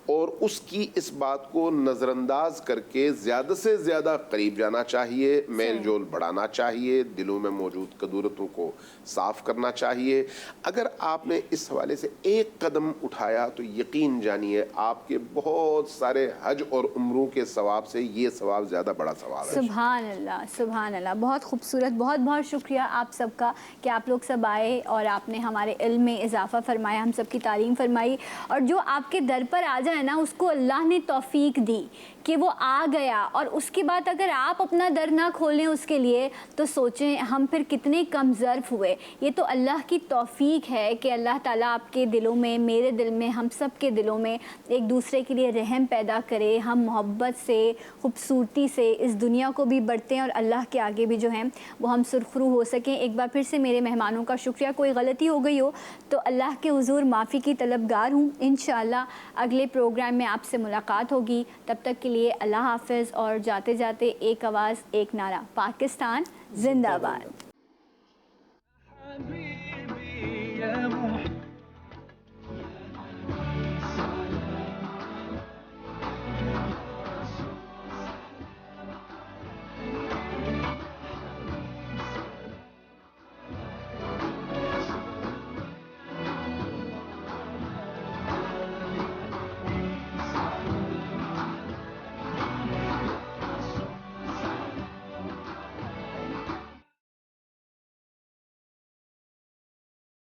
اور اس کی اس بات کو نظر انداز کر کے زیادہ سے زیادہ قریب جانا چاہیے، میل جول بڑھانا چاہیے، دلوں میں موجود کدورتوں کو صاف کرنا چاہیے. اگر آپ نے اس حوالے سے ایک قدم اٹھایا تو یقین جانیے آپ کے بہت سارے حج اور عمروں کے ثواب سے یہ ثواب زیادہ بڑا ثواب ہے. سبحان اللہ، سبحان اللہ. بہت خوبصورت، بہت بہت شکریہ آپ سب کا کہ آپ لوگ سب آئے اور آپ نے ہمارے علم میں اضافہ فرمایا، ہم سب کی تعلیم فرمائی. اور جو آپ کے در پر آ جائے نا، اس کو اللہ نے توفیق دی کہ وہ آ گیا، اور اس کے بعد اگر آپ اپنا در نہ کھولیں اس کے لیے تو سوچیں ہم پھر کتنے کم ظرف ہوئے. یہ تو اللہ کی توفیق ہے کہ اللہ تعالیٰ آپ کے دلوں میں، میرے دل میں، ہم سب کے دلوں میں ایک دوسرے کے لیے رحم پیدا کرے. ہم محبت سے، خوبصورتی سے اس دنیا کو بھی بڑھتے ہیں اور اللہ کے آگے بھی جو ہیں وہ ہم سرخرو ہو سکیں. ایک بار پھر سے میرے مہمانوں کا شکریہ. کوئی غلطی ہو گئی ہو تو اللہ کے حضور معافی کی طلبگار ہوں. انشاءاللہ اگلے پروگرام میں آپ سے ملاقات ہوگی. تب تک کے لیے اللہ حافظ. اور جاتے جاتے ایک آواز، ایک نعرہ، پاکستان زندہ باد.